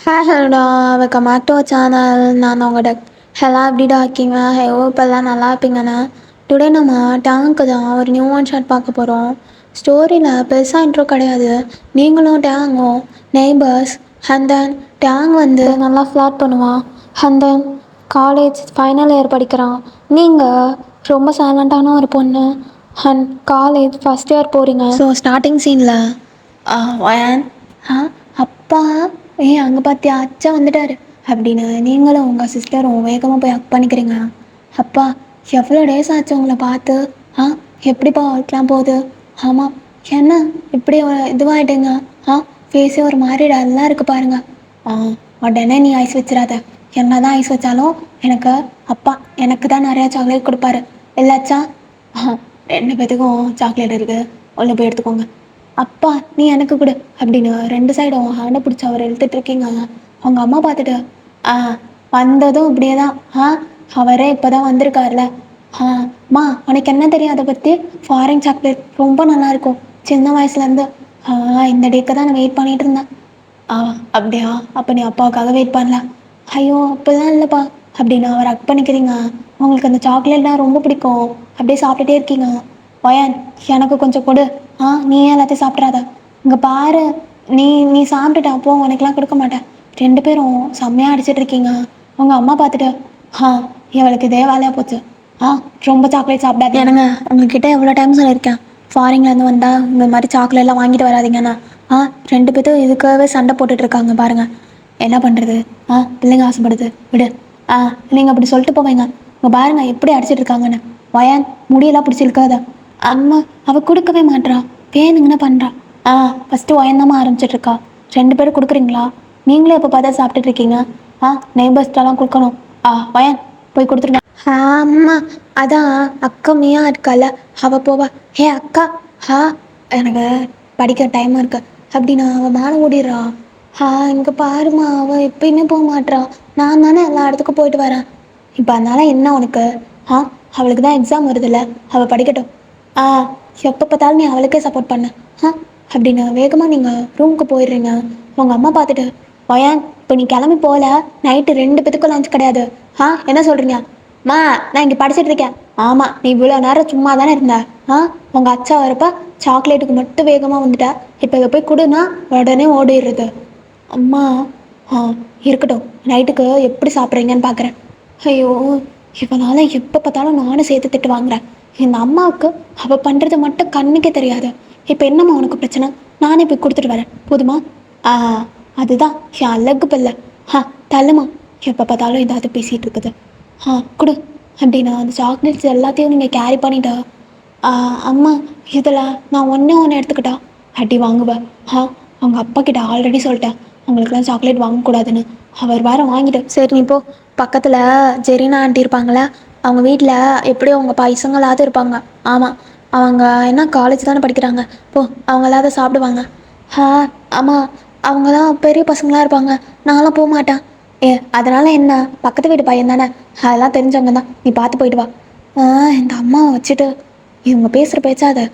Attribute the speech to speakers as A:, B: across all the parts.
A: ஹலோடா, welcome back to our channel. நான் உங்களோட ஹெல்லாம் எப்படிடா இருக்கீங்க? ஹோப் எல்லாம் நல்லா இருப்பீங்கண்ணா. டுடே நம்ம டேங்க்கு தான் ஒரு நியூ ஒன் ஷாட் பார்க்க போகிறோம். ஸ்டோரியில் பெருசாக இன்ட்ரோ கிடையாது. நீங்களும் டேங்கும் நெய்பர்ஸ். அண்ட் தென் டேங் வந்து நல்லா ஃப்ளாட் பண்ணுவான். And then college final year படிக்கிறான். நீங்கள் ரொம்ப சைலண்ட்டான ஒரு பொண்ணு அண்ட் காலேஜ் ஃபஸ்ட் இயர் போகிறீங்க. ஸோ ஸ்டார்டிங் சீனில் வயன் அப்பா அங்கே பார்த்தியா அச்சா வந்துட்டாரு அப்படின்னு நீங்களும் உங்கள் சிஸ்டரும் வேகமாக போய் ஹக் பண்ணிக்கிறீங்க. அப்பா எவ்வளோ டேஸ் ஆச்சு உங்களை பார்த்து. எப்படிப்பா ஒர்க்லாம் போகுது? ஆமாம், என்ன இப்படி இதுவாகிட்டேங்க? ஃபேஸே ஒரு மாதிரி டல்லாக இருக்குது பாருங்க. உடனே நீ ஐஸ் வச்சிடாத. என்ன தான் ஐஸ் வச்சாலும் எனக்கு அப்பா எனக்கு தான் நிறையா சாக்லேட் கொடுப்பாரு இல்லாச்சா. ரெண்டு பேத்துக்கும் சாக்லேட் இருக்குது, உள்ள போய் எடுத்துக்கோங்க. அப்பா நீ எனக்கு கொடு அப்படின்னு ரெண்டு சைடும் ஹேண்டை பிடிச்சி அவர் இழுத்துட்டு இருக்கீங்க. அவங்க அம்மா பார்த்துட்டு வந்ததும் இப்படியே தான் அவரே இப்போ தான் வந்திருக்காருல. அம்மா உனக்கு என்ன தெரியும் அதை பற்றி? ஃபாரின் சாக்லேட் ரொம்ப நல்லாயிருக்கும் சின்ன வயசுலேருந்து. இந்த டேக்கு தான் நான் வெயிட் பண்ணிகிட்டு இருந்தேன். அப்படியா? அப்போ நீ அப்பாவுக்காக வெயிட் பண்ணல? ஐயோ அப்படிலாம் இல்லைப்பா அப்படின்னு அவர் ஹக் பண்ணிக்கிறீங்க. உங்களுக்கு அந்த சாக்லேட்லாம் ரொம்ப பிடிக்கும், அப்படியே சாப்பிட்டுட்டே இருக்கீங்க. ஒயன் எனக்கு கொஞ்சம் கொடு. நீ எல்லாத்தையும் சாப்பிட்றாத. இங்கே பாரு, நீ நீ சாப்பிட்டுட்ட அப்போ உனக்கெலாம் கொடுக்க மாட்டேன். ரெண்டு பேரும் செம்மையாக அடிச்சிட்டு இருக்கீங்க. உங்கள் அம்மா பார்த்துட்டு இவளுக்கு இதே வேலையாக போச்சு. ரொம்ப சாக்லேட் சாப்பிடாது. எனங்க உங்ககிட்ட எவ்வளோ டைம் சொல்லியிருக்கேன், ஃபாரின்லேருந்து வந்தால் இந்த மாதிரி சாக்லேட்லாம் வாங்கிட்டு வராதிங்கண்ணா. ரெண்டு பேர்த்தும் இதுக்காகவே சண்டை போட்டுட்ருக்காங்க பாருங்கள். என்ன பண்ணுறது? பிள்ளைங்க ஆசைப்படுது, விடு. நீங்கள் அப்படி சொல்லிட்டு போவீங்க. இங்கே பாருங்க எப்படி அடிச்சிட்டு இருக்காங்கன்னு. வயன் முடியெல்லாம் பிடிச்சிருக்காத. அம்மா அவள் கொடுக்கவே மாட்றா, வேணுங்கன்னு பண்ணுறா. ஃபஸ்ட்டு ஒயந்தாம்மா ஆரம்பிச்சிட்ருக்கா. ரெண்டு பேரும் கொடுக்குறீங்களா? நீங்களே எப்போ பார்த்தா சாப்பிட்டுட்டு இருக்கீங்க. நெய்பர்ஸ்டெல்லாம் கொடுக்கணும். வயன் போய் கொடுத்துருங்க. அம்மா அதான் அக்கா மீயா இருக்கால, அவள் போவா. அக்கா எனக்கு படிக்க டைம் இருக்கு அப்படின்னா அவள் மேலே ஓடிடுறா. இங்கே பாருமா, அவள் எப்பயுமே போக மாட்றா. நான் தானே எல்லா இடத்துக்கும் போயிட்டு வரேன். இப்போ அதனால என்ன உனக்கு? அவளுக்கு தான் எக்ஸாம் வருதுல்ல, அவள் படிக்கட்டும். எப்போ பார்த்தாலும் நீ அவளுக்கே சப்போர்ட் பண்ண அப்படின்னு வேகமாக நீங்கள் ரூமுக்கு போயிடுறீங்க. உங்கள் அம்மா பார்த்துட்டு வயன் இப்போ நீ கிளம்பி போகல, நைட்டு ரெண்டு பேத்துக்கும் லஞ்ச் கிடையாது. என்ன சொல்கிறீங்க? நான் இங்கே படிச்சுட்டு இருக்கேன். ஆமாம், நீ இவ்வளோ நேரம் சும்மா தானே இருந்த. உங்கள் அச்சா வரப்ப சாக்லேட்டுக்கு மட்டும் வேகமாக வந்துட்டா. இப்போ இதை போய் கொடுன்னா உடனே ஓடிடுறது. அம்மா இருக்கட்டும், நைட்டுக்கு எப்படி சாப்பிட்றீங்கன்னு பார்க்குறேன். ஐயோ இவனால் எப்போ பார்த்தாலும் நானும் சேர்த்து திட்டு வாங்குறேன். இந்த அம்மாவுக்கு அவள் பண்ணுறது மட்டும் கண்ணுக்கே தெரியாது. இப்போ என்னம்மா உனக்கு பிரச்சனை? நானே போய் கொடுத்துட்டு வரேன் போதுமா? அதுதான் என் அழகு பிள்ளை. தள்ளுமா, எப்போ பார்த்தாலும் ஏதாவது பேசிகிட்டு இருக்குது. கொடு அப்படின்னா அந்த சாக்லேட்ஸ் எல்லாத்தையும் நீங்கள் கேரி பண்ணிட்டா. அம்மா இதில் நான் ஒன்று எடுத்துக்கிட்டா அடி வாங்குவேன். அவங்க அப்பா கிட்ட ஆல்ரெடி சொல்லிட்டேன் அவங்களுக்குலாம் சாக்லேட் வாங்கக்கூடாதுன்னு. அவர் வேறு வாங்கிட்டு. சரி நீ போ. பக்கத்தில் ஜெரினா ஆண்டி இருப்பாங்களே, அவங்க வீட்டில் எப்படியோ அவங்க பைசங்களாவது இருப்பாங்க. ஆமாம், அவங்க என்ன காலேஜ் தானே படிக்கிறாங்க, போ அவங்களாவது சாப்பிடுவாங்க. ஆமாம், அவங்க தான் பெரிய பசங்களாக இருப்பாங்க, நான்லாம் போக மாட்டேன். அதனால் என்ன, பக்கத்து வீட்டு பையன் தானே, அதெல்லாம் தெரிஞ்சவங்க தான், நீ பார்த்து போயிட்டு வா. இந்த அம்மாவை வச்சுட்டு இவங்க பேசுகிற பேச்சாத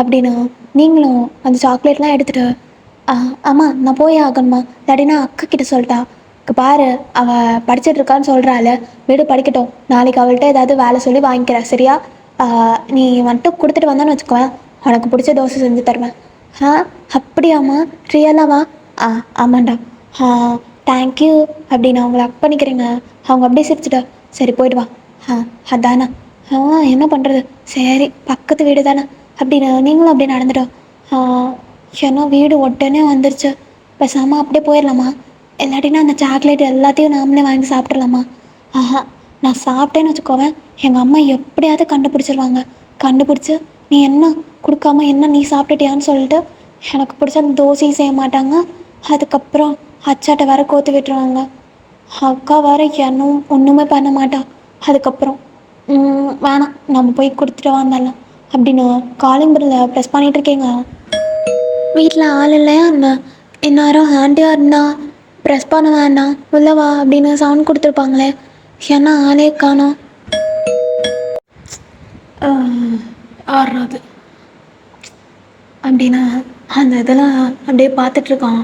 A: அப்படின்னு நீங்களும் அந்த சாக்லேட்லாம் எடுத்துகிட்டு ஆமாம் நான் போய் ஆகணுமா, இல்லாட்டினா அக்கா கிட்ட சொல்லிட்டா. பாரு அவள் படிச்சுட்டு இருக்கான்னு சொல்கிறாள், வீடு படிக்கட்டும், நாளைக்கு அவள்கிட்ட ஏதாவது வேலை சொல்லி வாங்கிக்கிறேன் சரியா? நீ வந்துட்டு கொடுத்துட்டு வந்தான்னு வச்சுக்குவேன், உனக்கு பிடிச்ச தோசை செஞ்சு தருவேன். அப்படியாம்மா, ரியலாவா? ஆமாண்டா. தேங்க்யூ அப்படின்னு அவங்கள அக் பண்ணிக்கிறீங்க. அவங்க அப்படியே சிரிச்சுட்டா. சரி போயிட்டு வா. அதானே. என்ன பண்ணுறது, சரி பக்கத்து வீடு தானே அப்படின்னு நீங்களும் அப்படியே நடந்துட்டோம். ஏன்னா வீடு உடனே வந்துருச்சு, பேசாமல் அப்படியே போயிடலாமா? இல்லாட்டினா அந்த சாக்லேட் எல்லாத்தையும் நாமளே வாங்கி சாப்பிட்றலாமா? நான் சாப்பிட்டேன்னு வச்சுக்கோவேன், எங்கள் அம்மா எப்படியாவது கண்டுபிடிச்சிருவாங்க. கண்டுபிடிச்சி நீ என்ன கொடுக்காம என்ன நீ சாப்பிட்டுட்டியான்னு சொல்லிட்டு எனக்கு பிடிச்ச அந்த தோசையும் செய்ய மாட்டாங்க. அதுக்கப்புறம் அச்சாட்டை வேற கோத்து விட்டுருவாங்க. அக்கா வேற என்னும் ஒன்றுமே பண்ண மாட்டான். அதுக்கப்புறம் வேணாம் நம்ம போய் கொடுத்துட்டு வந்தாலாம் அப்படின்னு காலிங் பெல்லில் ப்ரெஸ் பண்ணிகிட்டு இருக்கீங்க. வீட்டில் ஆள் இல்லையா என்ன? இந்நேரம் ஆண்டியாக இருந்தா ப்ரெஸ் பண்ண வேண்டாம் உள்ளவா அப்படின்னு சவுண்ட் கொடுத்துருப்பாங்களே, ஏன்னா ஆளே காணோம். ஆடுறது அப்படின்னா அந்த இதெல்லாம் அப்படியே பார்த்துட்ருக்கான்.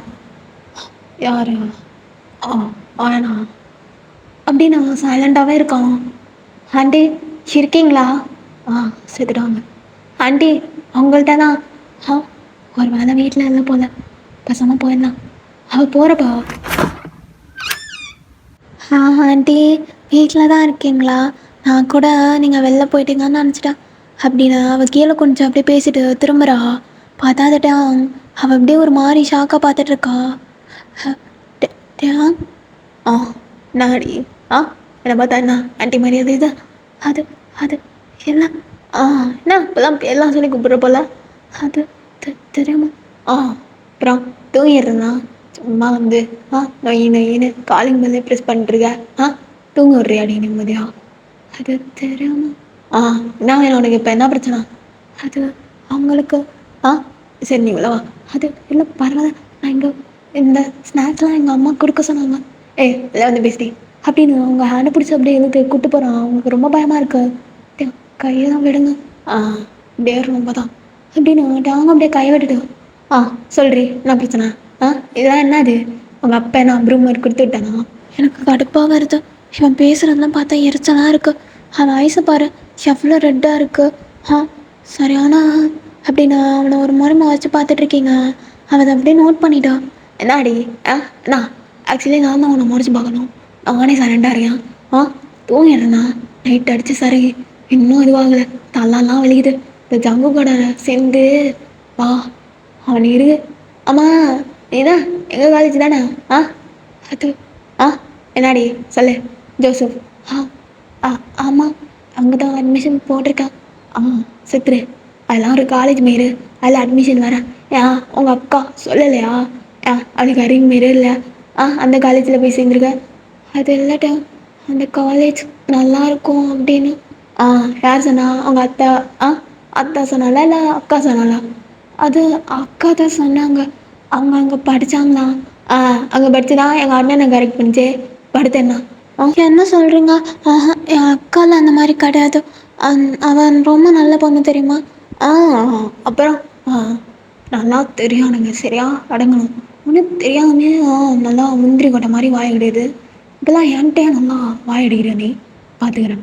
A: யாரு? ஆ அவனா? அப்படின்னு அவன் சைலண்டாகவே இருக்கான். ஆண்டி இருக்கீங்களா? ஆ செத்துட்டாங்க. ஆண்டி அவங்கள்ட்ட தான். ஆ ஒரு வேளை வீட்டில் இல்லை போல. பேசாமல் போயிடலாம். அவள் போகிறப்பா. ஆண்டி வீட்டில் தான் இருக்கீங்களா? நான் கூட நீங்கள் வெளில போயிட்டீங்கன்னு நினச்சிட்டேன் அப்படின்னு அவள் கீழே கொஞ்சம் அப்படியே பேசிட்டு திரும்புகிறா. பார்த்தாதட்டா அவள் அப்படியே ஒரு மாதிரி ஷாக்காக பார்த்துட்ருக்கா. டேங் ஆ நாடி ஆ என்னை பார்த்தா என்ன ஆண்டி மரியாதை இது அது அது எல்லாம் என்ன இப்போதான் எல்லாம் சொல்லி கூப்பிட்ற போல. அது தெரியுமா? அப்புறம் தூங்கிடுறேண்ணா. சும்மா வந்து நொயின்னு காலிங் மேலே ப்ரெஸ் பண்ணிட்டுருக்க. தூங்க விட்றியாடி நிம்மதியா? அது தெரியாம என்ன வேணும் உனக்கு? இப்போ என்ன பிரச்சனை? அது அவங்களுக்கு ஆ சரி நீ உள்ளவா. அது இல்லை பரவாயில்ல. நான் இங்கே இந்த ஸ்நாக்ஸ்லாம் எங்கள் அம்மா கொடுக்க சொன்னாங்க. இல்லை வந்து பேசிட்டி அப்படின்னு அவங்க ஹேண்டை பிடிச்சி அப்படியே இழுத்து கூப்பிட்டு போகிறான். அவங்களுக்கு ரொம்ப பயமாக இருக்கு. கையை தான் விடுங்க. அப்படியே ரொம்ப தான் அப்படின்னு அவங்க அப்படியே கையை விட்டுட்டு சொல்கிறி என்ன பிரச்சனை? இதெல்லாம் என்னது? உங்கள் அப்பா என்ன ப்ரூமர் கொடுத்து விட்டானா? எனக்கு கடுப்பாக வருது. இவன் பேசுகிறதெல்லாம் பார்த்தா எரிச்சலாக இருக்குது. அவன் ஐஸை பாரு எவ்வளோ ரெட்டாக இருக்குது. சரியான அப்படின்னு அவனை ஒரு முறை வச்சு பார்த்துட்ருக்கீங்க. அவன் அதை அப்படியே நோட் பண்ணிட்டான். என்னாடி அண்ணா ஆக்சுவலி நான் தான் உன்னை முடிச்சு பார்க்கணும். நானே சரண்டாக இருக்கேன். தூங்கிடுறேண்ணா. நைட் அடித்து சரி இன்னும் இதுவாகலை. தலாலாம் வலிக்குது. இந்த ஜங்கு கடை சேர்ந்து வா அவன் இரு. ஆமாம் நீதான் எங்கள் காலேஜ் தானே? அது என்னாடி சொல்லு. ஜோசப் ஆமாம் அங்கே தான் அட்மிஷன் போட்டிருக்கேன். செத்துரு. அதெல்லாம் ஒரு காலேஜ் மாரி அதில் அட்மிஷன் வரேன். உங்கள் அக்கா சொல்லலையா? அவளுக்கு அறிவு மாரி இல்லை. அந்த காலேஜில் போய் சேர்ந்துருக்க. அது இல்லாட்ட அந்த காலேஜ் நல்லா இருக்கும் அப்படின்னு. யார் சொன்னா? அவங்க அத்தா. அத்தா சொன்னாலா இல்லை அக்கா சொன்னாலா? அது அக்கா தான் சொன்னாங்க. அவங்க அங்கே படித்தாங்களா? அங்கே படித்து தான் எங்கள் அண்ணனை கரெக்ட் பண்ணிச்சு படுத்தேன்னா. என்ன சொல்கிறீங்க? என் அக்காவில் அந்த மாதிரி கிடையாது. அவன் ரொம்ப நல்ல பொண்ணு தெரியுமா? அப்புறம் நல்லா தெரியானுங்க. சரியா அடங்கணும். ஒன்றும் தெரியாமே நல்லா முந்திரி கொட்டை மாதிரி வாய் கிடையாது. இப்போல்லாம் என்கிட்டயே நல்லா வாய் அடிக்கிற நீ பார்த்துக்கிறேன்.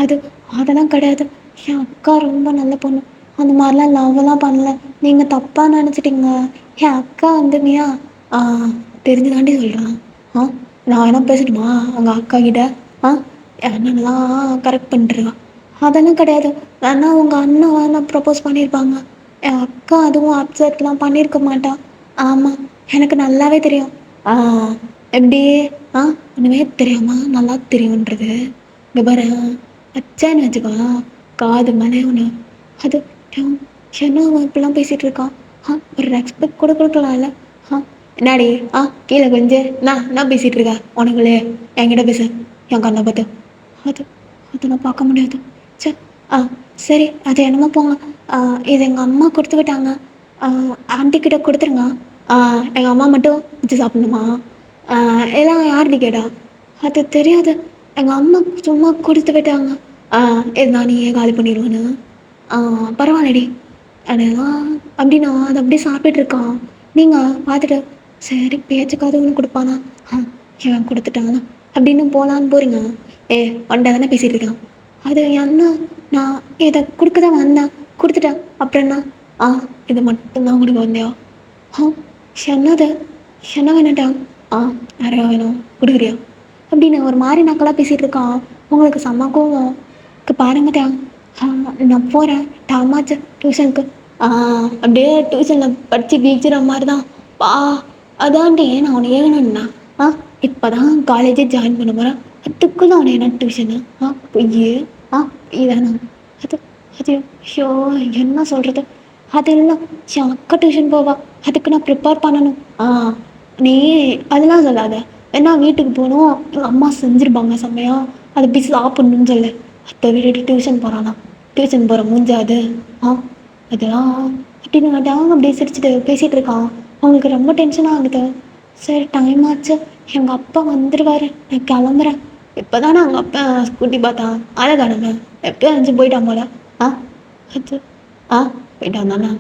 A: அது அதெல்லாம் கிடையாது. என் அக்கா ரொம்ப நல்ல பொண்ணு. அந்த மாதிரிலாம் லவ்வெல்லாம் பண்ணல. நீங்கள் தப்பாக நினச்சிட்டிங்க. என் அக்கா வந்து நீயா தெரிஞ்சுதாண்டி சொல்கிறான். நான் என்ன பேசட்டுமா அவங்க அக்கா கிட்ட? என்னென்னலாம் கரெக்ட் பண்ணிட்டுருக்கான். அதெல்லாம் கிடையாது. வேணா உங்கள் அண்ணன் வேணா ப்ரப்போஸ் பண்ணியிருப்பாங்க. என் அக்கா அதுவும் அப்செட்லாம் பண்ணியிருக்க மாட்டான். ஆமாம் எனக்கு நல்லாவே தெரியும். எப்படி ஒன்றுமே தெரியாமா நல்லா தெரியுன்றது? இங்கே பாரு அச்சான்னு வச்சுக்கோ காது மேலே ஒன்று. அது என்ன அவன் இப்படிலாம் பேசிகிட்டு இருக்கான்? ஒரு ரெஸ்பெக்ட் கூட கொடுக்கலாம்ல? என்னாடி கீழே கொஞ்சம் நான் என்ன பேசிகிட்டு இருக்கேன் உனக்குள்ளே என்கிட்ட பேச என் கண்ணை பார்த்து. அது அதை நான் பார்க்க முடியாது. சே சரி அது என்னமோ போங்க. இது எங்கள் அம்மா கொடுத்து விட்டாங்க. ஆண்டிக்கிட்ட கொடுத்துருங்க. எங்கள் அம்மா மட்டும் வச்சு சாப்பிடணுமா? எல்லாம் யார்டி கேட்டா? அது தெரியாது. எங்கள் அம்மா சும்மா கொடுத்து விட்டாங்க. இருந்தா நீயே காலி பண்ணிடுவேன்னு. பரவாயில்லடி அதெல்லாம் அப்படின்னா அதை அப்படியே சாப்பிட்டுருக்கான். நீங்கள் பார்த்துட்டு சரி பேச்சுக்காவது ஒன்று கொடுப்பானா? இவன் கொடுத்துட்டானா அப்படின்னு போகலான்னு போகிறீங்க. ஒன்றை தானே பேசிகிட்டு இருக்கான். அது என்ன நான் இதை கொடுக்க தான் வந்தேன் கொடுத்துட்டேன். அப்புறம் என்ன? இது மட்டும்தான் கொடுக்க வந்தியா? என்னது என்ன வேணாட்டா? நிறையா வேணும் கொடுக்குறியா அப்படின்னு ஒரு மாதிரி நக்கலாக பேசிகிட்டு இருக்கான். உங்களுக்கு செம்ம கோவம் பாருங்கட்டா. நான் போகிறேன் டாமாச்சு டியூஷனுக்கு. அப்படியே டியூஷனில் படித்து கீழ்ச்சிற மாதிரி தான் அதான்டி நான் உன்னை ஏகணும்னா இப்போ தான் காலேஜே ஜாயின் பண்ண போகிறேன். அதுக்குள்ள அவனை என்ன டியூஷனு? பொய் இதானா? அது அது ஐயோ என்ன சொல்கிறது? அது இல்லை என் அக்கா டியூஷன் போவா. அதுக்கு நான் ப்ரிப்பேர் பண்ணணும். நீ அதெல்லாம் சொல்லாத. ஏன்னா வீட்டுக்கு போகணும் எங்கள் அம்மா செஞ்சுருப்பாங்க செம்மையா அதை போய் சாப்பிட்ணுன்னு சொல்லு. அதை விட்டுட்டு டியூஷன் போகிறானா? டியூஷன் போகிற மூஞ்சா அது? அதெல்லாம் அப்படின்னு அவங்க அப்படியே சிரிச்சுட்டு பேசிகிட்டு இருக்கான். அவங்களுக்கு ரொம்ப டென்ஷன் ஆகுது. சரி டைம் ஆச்சு. எங்கள் அப்பா வந்துடுவார். நான் கிளம்புறேன். இப்போ தானே அவங்க அப்பா ஸ்கூட்டி பார்த்தான் அழகானங்க எப்போ அஞ்சு போயிட்டான் போல. அது போயிட்டான் தானே?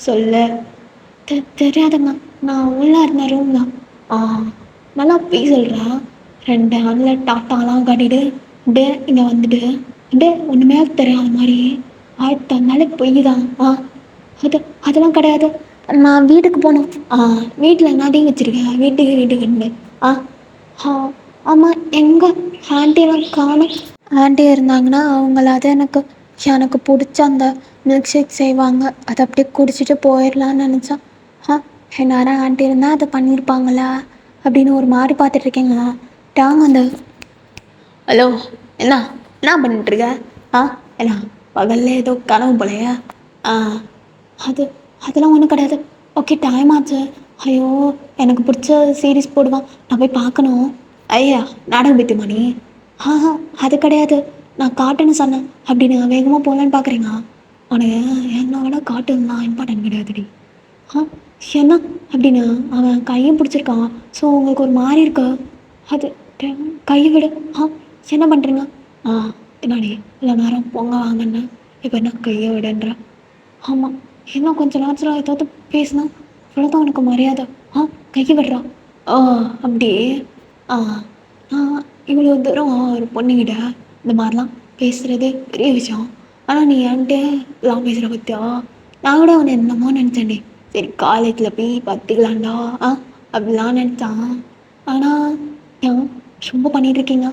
A: சொல்லு தெரியாதுங்க. நான் உள்ளே இருந்த ரூம் தான். ஆ நல்லா பொய் சொல்கிறா. 2 ஆண்டில் டாட்டாலாம் காட்டிட்டு அப்படியே இங்கே வந்துட்டு அப்படியே ஒன்றுமே தெரியாத மாதிரி ஆயிரத்தி தந்தாலே பொய் தான். அது அதெல்லாம் கிடையாது. நான் வீட்டுக்கு போகணும். வீட்டில் என்னத்தையும் வச்சுருக்கேன். வீட்டுக்கு ஆ ஆ ஆமாம். எங்கே ஆண்டியெல்லாம் காணும். ஆண்டி இருந்தாங்கன்னா அவங்களாவது எனக்கு எனக்கு பிடிச்ச அந்த மில்க் ஷேக் செய்வாங்க. அதை அப்படியே குடிச்சிட்டு போயிடலான்னு நினச்சேன். ஆ எந்நேரம் ஆண்டி இருந்தால் அதை பண்ணியிருப்பாங்களா அப்படின்னு ஒரு மாதிரி பார்த்துட்ருக்கேங்க. டாங்க அந்த ஹலோ, என்ன என்ன பண்ணிட்டுருக்க? ஆ என்ன பகல்ல ஏதோ கனவு போலையா? ஆ அது அதெல்லாம் ஒன்றும் கிடையாது. ஓகே, டைம் ஆச்சு. ஐயோ, எனக்கு பிடிச்ச சீரீஸ் போடுவான், நான் போய் பார்க்கணும். ஐயா, நாடகம் பைத்தியமா நீ? ஆஹா, அது கிடையாது. நான் காட்டுன்னு சொன்னேன் அப்படின்னு வேகமாக போகலான்னு பார்க்குறீங்க. உனக்கு என்னை விட காட்டுன்னா இம்பார்ட்டன்ட் கிடையாதுடி. ஆ என்ன அப்படின்னு அவன் கையும் பிடிச்சிருக்கான். ஸோ உங்களுக்கு ஒரு மாதிரி இருக்கு. அது கையை விடு. என்ன பண்ணுறீங்க? ஆ என்னாடி இல்லை நேரம் பொங்க வாங்கன்னு இப்போ என்ன கையை விடுன்ற? ஆமாம். இன்னும் கொஞ்சம் நேரத்தில் ஏதாவது பேசினா இவ்வளோதான் உனக்கு மரியாதை. கையை விடுறா. ஓ அப்படி. ஆ நான் இவ்வளோ தூரம் ஒரு பொண்ணுக்கிட்ட இந்த மாதிரிலாம் பேசுகிறது பெரிய விஷயம். ஆனால் நீ என்கிட்ட எல்லாம் பேசுகிற பற்றியா? நான் கூட அவனை என்னமோ நினச்சேன்டி. சரி காலேஜில் போய் பார்த்துக்கலாம்டா அப்படிலாம் நினச்சான். ஆனால் ஏன் ரொம்ப பண்ணிகிட்ருக்கீங்க.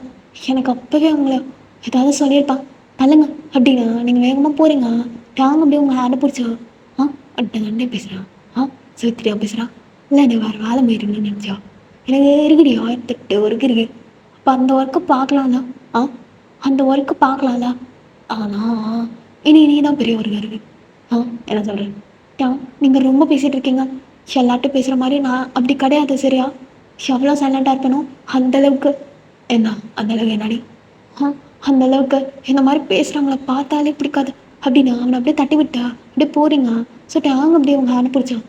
A: எனக்கு அப்போவே உங்களை ஏதாவது சொல்லியிருப்பான் தள்ளுங்க அப்படின்னா நீங்கள் வேகமாக போகிறீங்க. டாங்க அப்படியே உங்கள் ஹேண்டை பிடிச்சா. அட்டை நண்டே பேசுகிறான். சிவத்திரியா பேசுகிறான். இல்லை எனக்கு வேறு வேலை போயிருங்கன்னு நினச்சா. எனக்கு இருக்குடி 1008 ஒர்க்கு இருக்குது. அப்போ அந்த ஒர்க்கை பார்க்கலாம்ல. அந்த ஒர்க்கு பார்க்கலாம்ல. ஆனால் இனி தான் பெரிய ஒர்க்காக இருக்குது. என்ன சொல்கிறேன்? நீங்கள் ரொம்ப பேசிகிட்டு இருக்கீங்க. எல்லார்ட்டும் பேசுகிற மாதிரி நான் அப்படி கிடையாது. சரியா? எவ்வளோ சைலண்ட்டாக இருப்பேனும் அந்தளவுக்கு. என்ன அந்தளவுக்கு என்னடி? அந்தளவுக்கு இந்த மாதிரி பேசுகிறவங்கள பார்த்தாலே பிடிக்காது அப்படின்னு அவனை அப்படியே தட்டி விட்டா அப்படியே போகிறீங்க. ஸோ டாங்க அப்படியே உங்கள் ஹேண்ட் பிடிச்சான்.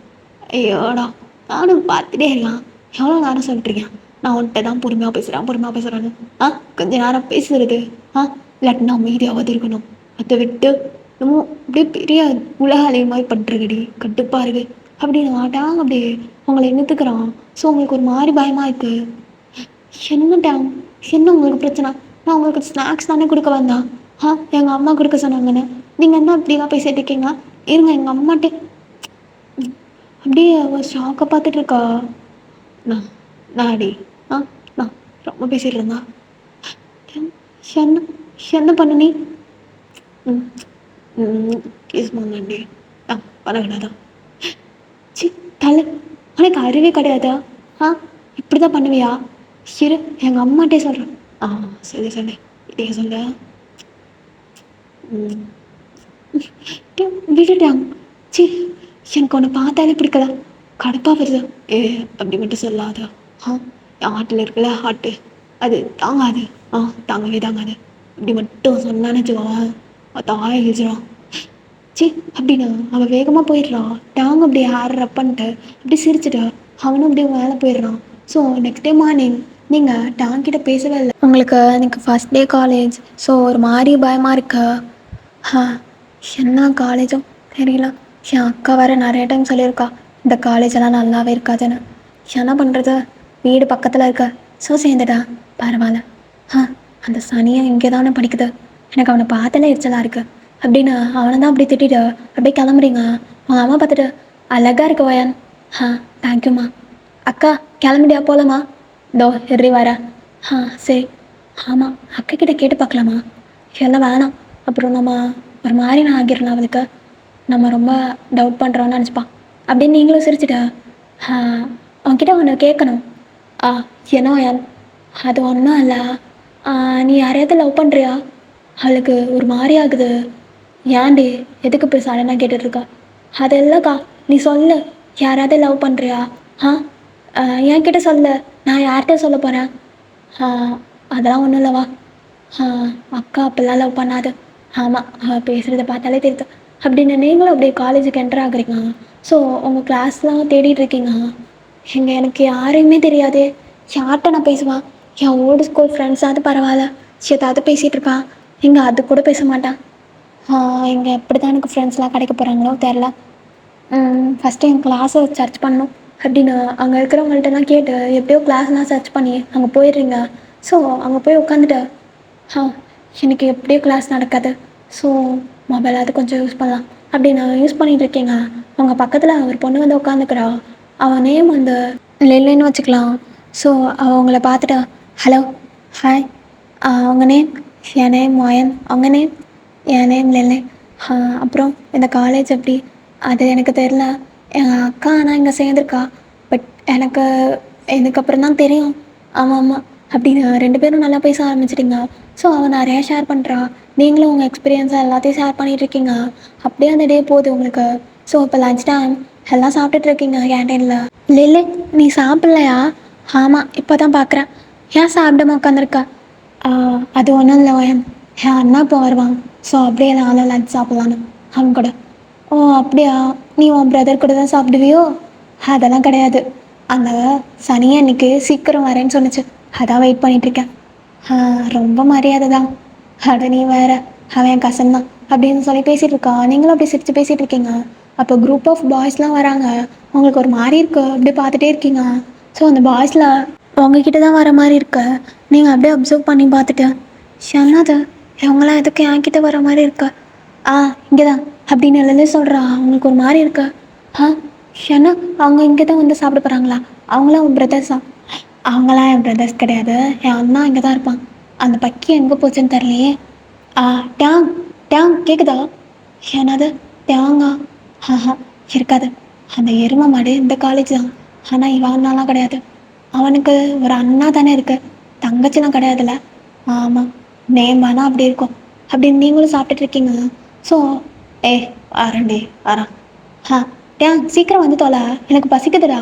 A: ஐயோடா, நானும் பார்த்துட்டே இருக்கான். எவ்வளோ நேரம் சொல்லிட்டுருக்கேன் நான் உன்கிட்ட தான் பொறுமையாக பேசுகிறான்னு. கொஞ்ச நேரம் பேசுறது இல்லாட்டினா அமைதியாவது இருக்கணும். அதை விட்டு நம்ம அப்படியே பெரிய உலக மாதிரி பண்ணுறங்கடி கட்டுப்பாக இருக்குது அப்படின்னு டாங்க அப்படியே உங்களை நிறுத்துக்கிறான். ஸோ உங்களுக்கு ஒரு மாதிரி பயமாக இருக்குது. என்ன டாங், என்ன உங்களுக்கு பிரச்சனை? நான் உங்களுக்கு ஸ்நாக்ஸ் தானே கொடுக்க வந்தேன். எங்கள் அம்மா கொடுக்க சொன்னாங்கன்னு நீங்கள் என்ன அப்படிலாம் பேசிகிட்டு இருக்கீங்க? இருங்க எங்கள் அம்மாட்டே. அப்படியே அவள் ஷாக்கை பார்த்துட்டு இருக்கா. நான் நாடி நான் ரொம்ப பேசிகிட்டு இருந்தா. என்ன என்ன பண்ண நீ? கேஸ் வாங்கண்டி. பண்ண வேணாதான். சி தலை, உனக்கு அறிவே கிடையாதா? இப்படி தான் பண்ணுவியா? இரு எங்கள் அம்மாட்டே சொல்கிறேன். சரி சொல்லு, இதே சொல்ல. விட்டுட்டாங்க. சி எனக்கு ஒன்று பார்த்தாலே பிடிக்கல, கடுப்பாக வருது. அப்படி மட்டும் சொல்லாத. என் ஆட்டில் இருக்குல்ல ஹாட்டு, அது தாங்காது. தாங்கவே தாங்காது. அப்படி மட்டும் சொன்னான்னு வச்சுக்கோங்க, தாய் எழுச்சிடும். சி அப்படின்னு அவள் வேகமாக போயிடுறான். டாங்க அப்படியே ஹேர் ரப் பண்ணிட்டு அப்படி சிரிச்சுட்டு அவனும் அப்படியே மேலே போயிடுறான். ஸோ நெக்ஸ்ட் டே மார்னிங் நீங்கள் டாங்கிட்ட பேசவே இல்லை. உங்களுக்கு எனக்கு ஃபஸ்ட் டே காலேஜ். ஸோ ஒரு மாதிரி பயமாக இருக்கா? என்ன காலேஜும் தெரியல. என் அக்கா வேறு நிறைய டைம் சொல்லியிருக்கா இந்த காலேஜெல்லாம் நல்லாவே இருக்காதுன்னு. என்ன பண்ணுறது, வீடு பக்கத்தில் இருக்க. ஸோ சேர்ந்துட்டா பரவாயில்ல. அந்த சனியை இங்கே தானே படிக்குது. எனக்கு அவனை பார்த்தாலே எரிச்சலாக இருக்குது அப்படின்னு அவனை தான் அப்படி திட்டிட்டு அப்படியே கிளம்புறீங்க. அவங்க அம்மா பார்த்துட்டு அழகாக இருக்கு வயன். தேங்க்யூம்மா. அக்கா கிளம்பிட்டியா, போகலாமா? இதோ எறி வர. சரி. ஆமாம், அக்கா கிட்ட கேட்டு பார்க்கலாமா? எல்லாம் வேணாம், அப்புறம் நம்ம ஒரு மாதிரி நான் ஆகிடலாம், அவளுக்கு நம்ம ரொம்ப டவுட் பண்ணுறோன்னு நினச்சிப்பான் அப்படின்னு நீங்களும் சிரிச்சிட்டா. அவன்கிட்ட ஒன்று கேட்கணும். என்ன வயன்? அது ஒன்றும் இல்லை. நீ யாரையாவது லவ் பண்ணுறியா? அவளுக்கு ஒரு மாதிரி ஆகுது. ஏன்டி எதுக்கு இப்போ சடனாக கேட்டுட்ருக்கா? அது இல்லைக்கா, நீ சொல்லு, யாராவது லவ் பண்ணுறியா? என்கிட்ட சொல்லு, நான் யார்கிட்ட சொல்ல போகிறேன்? அதெல்லாம் ஒன்றும் இல்லைவா. அக்கா அப்பெல்லாம் லவ் பண்ணாது. ஆமாம், அவள் பேசுகிறத பார்த்தாலே தெரியுது அப்படின்னு நீங்களும் அப்படியே காலேஜுக்கு என்டர் ஆகுறீங்க. ஸோ உங்கள் கிளாஸ்லாம் தேடிட்டுருக்கீங்க. எனக்கு யாரையுமே தெரியாது. யார்கிட்ட நான் பேசுவேன்? என் ஓல்டு ஸ்கூல் ஃப்ரெண்ட்ஸாவது பரவாயில்ல, ஏதாவது பேசிகிட்டு இருப்பான். இங்கே அது கூட பேச மாட்டான். இங்கே எப்படி தான் எனக்கு ஃப்ரெண்ட்ஸ்லாம் கிடைக்க போகிறாங்களோ தெரில. ஃபஸ்ட்டு என் கிளாஸை சர்ச் பண்ணணும். அப்படின்னு அங்கே இருக்கிறவங்கள்ட்டலாம் கேட்டு எப்படியோ கிளாஸ்லாம் சர்ச் பண்ணி அங்கே போயிடுறீங்க. ஸோ அங்கே போய் உட்காந்துட்டு எனக்கு எப்படியோ கிளாஸ் நடக்காது, ஸோ மொபைலாவது கொஞ்சம் யூஸ் பண்ணலாம் அப்படின்னு யூஸ் பண்ணிகிட்டு இருக்கீங்க. அவங்க பக்கத்தில் ஒரு பொண்ணு வந்து உட்காந்துக்கிறா. அவன் நேம் வந்து லில்லின்னு வச்சுக்கலாம். ஸோ அவங்கள பார்த்துட்டு ஹலோ, ஹாய், அவங்க நேம், என் நேம் மோயன், அவங்க நேம், என் நேம் லில்லி. அப்புறம் இந்த காலேஜ் எப்படி, அது எனக்கு தெரில. என் அக்கா ஆனால் இங்கே சேர்ந்துருக்கா. பட் எனக்கு இதுக்கப்புறம் தான் தெரியும். ஆமாம் ஆமாம் அப்படின்னு 2 பேரும் நல்லா பேச ஆரம்பிச்சிட்டிங்க. ஸோ அவன் நிறையா ஷேர் பண்ணுறா. நீங்களும் உங்கள் எக்ஸ்பீரியன்ஸை எல்லாத்தையும் ஷேர் பண்ணிகிட்ருக்கீங்க. அப்படியே அந்த டே போகுது உங்களுக்கு. ஸோ இப்போ லஞ்ச் டைம், எல்லாம் சாப்பிட்டுட்ருக்கீங்க கேன்டீனில். லில்லி, நீ சாப்பிட்லையா? ஆமாம், இப்போ தான் பார்க்குறேன். ஏன் சாப்பிடாம உட்காந்துருக்க? அது ஒன்றும் இல்லை ஓயன், என் அண்ணா இப்போ வருவான். ஸோ அப்படியே நானும் லஞ்ச் சாப்பிட்லான்னு அவன் கூட. ஓ அப்படியா, நீ உன் பிரதர் கூட தான் சாப்பிடுவியோ? அதெல்லாம் கிடையாது, அந்த சனியை அன்னைக்கு சீக்கிரம் வரேன்னு சொன்னிச்சு, அதான் வெயிட் பண்ணிகிட்ருக்கேன். ரொம்ப மரியாதை தான். அட நீ வேற, அவன் என் கசன் தான் அப்படின்னு சொல்லி பேசிகிட்டு இருக்கா. நீங்களும் அப்படி சிரித்து பேசிகிட்டு இருக்கீங்க. அப்போ குரூப் ஆஃப் பாய்ஸ்லாம் வராங்க. உங்களுக்கு ஒரு மாதிரி இருக்கு, அப்படியே பார்த்துட்டே இருக்கீங்க. ஸோ அந்த பாய்ஸில் உங்ககிட்ட தான் வர மாதிரி இருக்கு. நீங்கள் அப்படியே அப்சர்வ் பண்ணி பார்த்துட்டு என்னது இவங்களாம் எதுக்கு என்கிட்ட வர மாதிரி இருக்கு, இங்கே தான் அப்படின்னு எழுதி சொல்கிறா. அவங்களுக்கு ஒரு மாதிரி இருக்கு. ஆ என்ன, அவங்க இங்கே தான் வந்து சாப்பிட போகிறாங்களா? அவங்களாம் உன் பிரதர்ஸா? அவங்களாம் என் பிரதர்ஸ் கிடையாது, என் அண்ணா இங்கே தான் இருப்பான். அந்த பக்கி எங்கே போச்சுன்னு தெரியலையே. டேங் டேங் கேட்குதா? என்னது டேங்கா? ஆஹா இருக்காது, அந்த எருமை மாடு இந்த காலேஜ் தான். ஆனால் இவன் அண்ணாலாம் கிடையாது. அவனுக்கு ஒரு அண்ணா தானே இருக்கு, தங்கச்சிலாம் கிடையாதுல்ல. ஆமாம், நேம் வேணா அப்படி இருக்கும் அப்படின்னு நீங்களும் சாப்பிட்டுட்ருக்கீங்க. ஸோ வரேன்டி வரேன். டேங் சீக்கிரம் வந்து தொலை, எனக்கு பசிக்குதுடா.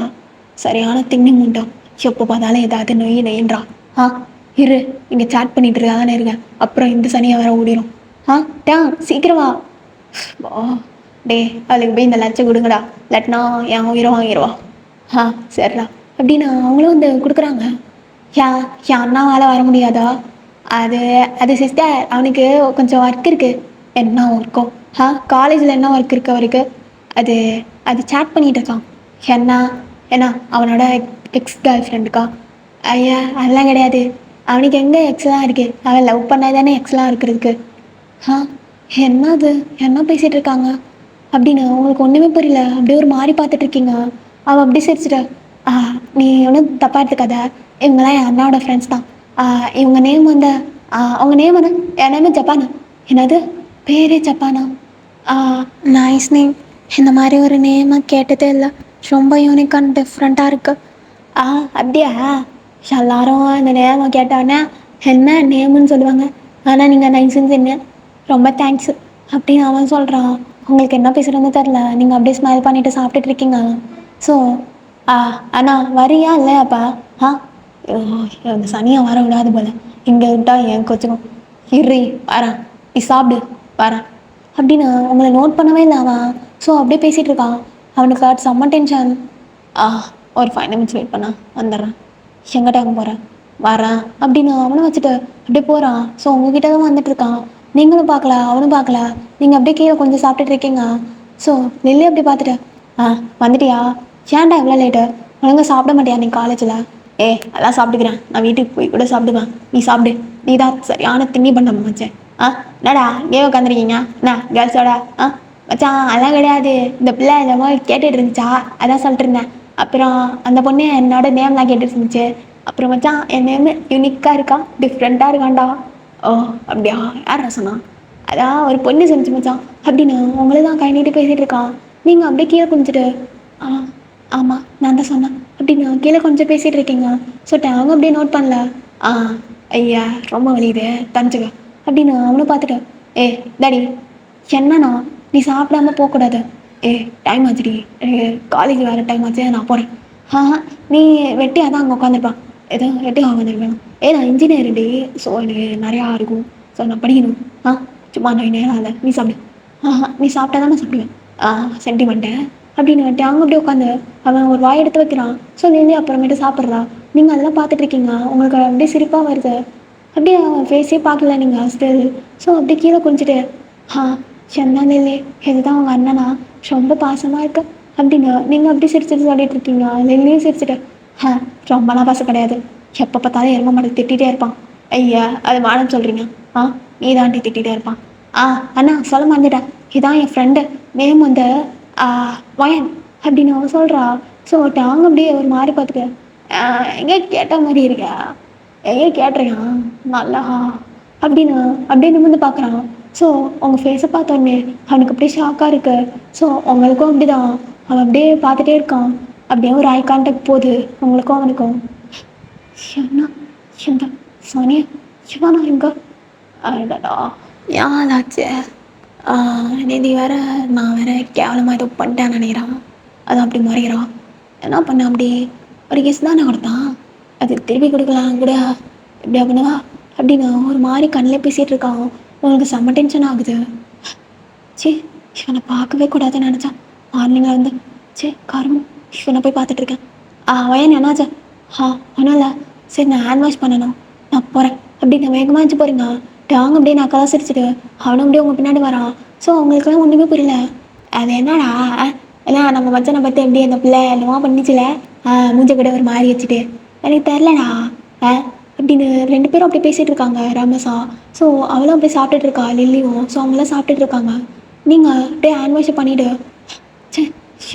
A: சரியான திண்ணி மூண்டோம், எப்போ பார்த்தாலும் ஏதாவது நொய்யின்றா. இரு, இங்கே சேட் பண்ணிட்டு இருக்காதானே இருக்கேன், அப்புறம் இந்த சனியை வர ஓடிடும். டேங் சீக்கிரம் வா. ஓ டே, அவளுக்கு போய் இந்த லட்சம் கொடுங்கடா, இல்லாட்டினா என் உயிரை வாங்கிடுவா. சரிடா அப்படின்னு அவங்களும் வந்து கொடுக்குறாங்க. என் அண்ணாவால் வர முடியாதா? அது அது சிஸ்டர், அவனுக்கு கொஞ்சம் ஒர்க் இருக்குது. என்ன ஒர்க்கும்? காலேஜில் என்ன ஒர்க் இருக்குது அவருக்கு? அது அது சேட் பண்ணிகிட்டு இருக்கான். என்ன என்ன அவனோட எக்ஸ் கேர்ள் ஃப்ரெண்டுக்கா? ஐயா அதெல்லாம் கிடையாது, அவனுக்கு எங்கே எக்ஸ்லாம் இருக்குது, அவன் லவ் பண்ணால் தானே எக்ஸ்லாம் இருக்கிறதுக்கு. என்னது என்ன பேசிகிட்டு இருக்காங்க அப்படின்னு உங்களுக்கு ஒன்றுமே புரியல. அப்படியே ஒரு மாதிரி பார்த்துட்ருக்கீங்க. அவள் அப்படி சிரிச்சிட்ட. நீ ஒன்றும் தப்பாக எடுத்துக்காத, இவங்கெல்லாம் என் அண்ணாவோட ஃப்ரெண்ட்ஸ் தான். இவங்க நேம் வந்து அவங்க நேம் என்ன? என் நேம் ஜப்பானா? என்னது பேரே ஜப்பானா? நைஸ் நேம், இந்த மாதிரி ஒரு நேமை கேட்டதே இல்லை, ரொம்ப யூனிக் அண்ட் டிஃப்ரெண்ட்டாக இருக்குது. அப்படியா? எல்லாரும் இந்த நேமை கேட்டோன்னே என்ன நேமுன்னு சொல்லுவாங்க, ஆனால் நீங்கள் நைஸுன்னு சொன்ன, ரொம்ப தேங்க்ஸ் அப்படின்னு அவன் சொல்கிறான். உங்களுக்கு என்ன பேசுகிறதுன்னு தெரில, நீங்கள் அப்படியே ஸ்மைல் பண்ணிவிட்டு சாப்பிட்டுட்ருக்கீங்க. ஸோ அண்ணா வரியா இல்லையாப்பா? அந்த சனியை வர விடாது போல, இங்கே விட்டா என் கொச்சுக்கும். இரு வரேன், நீ சாப்பிடு வரேன் அப்படின்னு உங்களை நோட் பண்ணவே இல்லை அவன். ஸோ அப்படியே பேசிகிட்டு இருக்கான். அவனுக்கு அது செம்ம டென்ஷன். ஒரு 5 நிமிட்ஸ் வெயிட் பண்ணா வந்துடுறேன். எங்கிட்ட அங்கே போகிறேன் வரேன் அப்படின்னு அவனும் வச்சுட்டு அப்படியே போகிறான். ஸோ உங்ககிட்ட தான் வந்துட்டுருக்கான். நீங்களும் பார்க்கல அவனும் பார்க்கல, நீங்கள் அப்படியே கீழே கொஞ்சம் சாப்பிட்டுட்டு இருக்கீங்க. ஸோ லில்லி அப்படி பார்த்துட்டு வந்துட்டியா? ஏன்டா எவ்வளோ லேட்டு? ஒழுங்காக சாப்பிட மாட்டியா நீ காலேஜில்? அதெல்லாம் சாப்பிட்டுக்கிறேன், நான் வீட்டுக்கு போய் கூட சாப்பிடுவேன், நீ சாப்பிடு, நீ தான் சரியான திண்ணி பண்ண மச்சான். என்னடா ஏன் உட்காந்துருக்கீங்க, என்ன கேர்ள்ஸோட? மச்சான் அதெல்லாம் கிடையாது, இந்த பிள்ளை இந்த மாதிரி கேட்டுட்டு இருந்துச்சா, அதான் சொல்லிட்டு இருந்தேன். அப்புறம் அந்த பொண்ணு என்னோட நேம்லாம் கேட்டுட்டு இருந்துச்சு. அப்புறம் மச்சான் என் நேம் யூனிக்காக இருக்கான், டிஃப்ரெண்ட்டாக இருக்கான்டா. ஓ அப்படியா, யார் சொன்னா? அதான் ஒரு பொண்ணு சொல்லிச்சு மச்சான் அப்படின்னு உங்களை தான் கை நீட்டி பேசிகிட்டு இருக்கான். நீங்கள் அப்படியே கீழே குனிஞ்சிட்டு ஆமாம் நான் தான் சொன்னேன் அப்படின்னு கீழே கொஞ்சம் பேசிகிட்டு இருக்கீங்க. ஸோ அவங்க அப்படியே நோட் பண்ணல. ஐயா ரொம்ப வலியுது தனிச்சுக்க அப்படின்னு அவனை பார்த்துட்டு டாடி என்னண்ணா நீ சாப்பிடாம போகக்கூடாது, டைம் ஆச்சுடி, காலேஜ் வேறு டைம் ஆச்சு, நான் போகிறேன். நீ வெட்டியாக தான் அங்கே உட்காந்துருப்பான், ஏதோ வெட்டி உட்காந்துருப்பேன். நான் இன்ஜினியரிங்டி, ஸோ எனக்கு நிறையா இருக்கும், ஸோ நான் படிக்கணும். சும்மா நான் நேரம் இல்லை, நீ சாப்பிடு. நீ சாப்பிட்டா தான் நான் சாப்பிடுவேன். சென்டிமெண்ட்டு அப்படின்னு வந்துட்டு அவங்க அப்படியே உட்காந்து அவன் ஒரு வாய் எடுத்து வைக்கிறான். ஸோ நீ அப்புறமேட்டு சாப்பிட்றா. நீங்கள் அதெல்லாம் பார்த்துட்ருக்கீங்க, உங்களுக்கு அப்படியே சிரிப்பாக வருது. அப்படியே அவன் ஃபேஸே பார்க்கல நீங்கள் ஸ்டில். ஸோ அப்படியே கீழே குனிஞ்சிட்டு என்ன லில்லி, இதுதான் அவங்க அண்ணனா, ரொம்ப பாசமாக இருக்கு, அப்படின்னு நீங்கள் அப்படி சிரிச்சிட்டு சொல்லிட்டு இருக்கீங்க. லில்லியும் சிரிச்சுட்டு, ரொம்பலாம் பசு கிடையாது. எப்போ பார்த்தாலும் எரும மாடு திட்டிகிட்டே இருப்பான். ஐயா அது மானம் சொல்கிறீங்க. நீ தாண்டி திட்டிகிட்டே இருப்பான். ஆ அண்ணா சொல்ல மறந்துட்டேன். இதான் என் ஃப்ரெண்டு. நேம் வந்து ஆ, வயன் அப்படின்னு அவன் சொல்கிறா. ஸோ டாங் அப்படியே ஒரு மாதிரி பார்த்துட்டு, எங்கே கேட்ட மாதிரி இருக்கா, எங்கே கேட்டுறியா நல்லா அப்படின்னு அப்படியே நிமிர்ந்து பார்க்குறான். ஸோ உங்கள் ஃபேஸை பார்த்தோன்னே அவனுக்கு அப்படியே ஷாக்காக இருக்கு. ஸோ உங்களுக்கும் அப்படி தான். அவன் அப்படியே பார்த்துட்டே இருக்கான். அப்படியே ஒரு ஐ கான்டாக்ட் போகுது உங்களுக்கும் அவனுக்கும். என்ன எந்த சனியா சிவானா எங்க அடடா யாராச்சு நேதி வேற நான் வேற கேவலமாக ஏதோ பண்ணிட்டேன்னு நினைக்கிறான். அதான் அப்படி மறைகிறான். என்ன பண்ண அப்படி ஒரு கேஸ் தானே கொடுத்தான். அது திருப்பி கொடுக்கலாம் கூட எப்படியா பண்ணுவா அப்படின்னு ஒரு மாதிரி கண்ணிலே பேசிகிட்டு இருக்கான். உங்களுக்கு செம்ம டென்ஷன் ஆகுது. சே இவனை பார்க்கவே கூடாதுன்னு நினச்சான். மார்னிங்கில் வந்து சே காரமும் இவனை போய் பார்த்துட்ருக்கேன். வயன் என்னாச்சா? ஒன்றும் இல்லை. சரி நான் ஹேண்ட் வாஷ் பண்ணணும், நான் போகிறேன் அப்படின்னு வேகமாக இருந்துச்சு போகிறீங்க. டாங் அப்படியே நான் கதை சிரிச்சிட்டு அவனும் அப்படியே உங்கள் பின்னாடி வரான். ஸோ அவங்களுக்குலாம் ஒன்றுமே புரியல. அது என்னடா ஏன்னா நம்ம மச்சனை பற்றி எப்படி அந்த பிள்ளை என்னவோ பண்ணிச்சுல மூஞ்ச கூட ஒரு மாதிரி வச்சுட்டு எனக்கு தெரிலடா அப்படின்னு 2 பேரும் அப்படி பேசிகிட்டு இருக்காங்க ரமேஷா. ஸோ அவளும் அப்படியே சாப்பிட்டுட்டு இருக்கா லில்லியும். ஸோ அவங்களாம் சாப்பிட்டுட்டு இருக்காங்க. நீங்கள் அப்படியே ஹேண்ட் வாஷ் பண்ணிவிடு. சே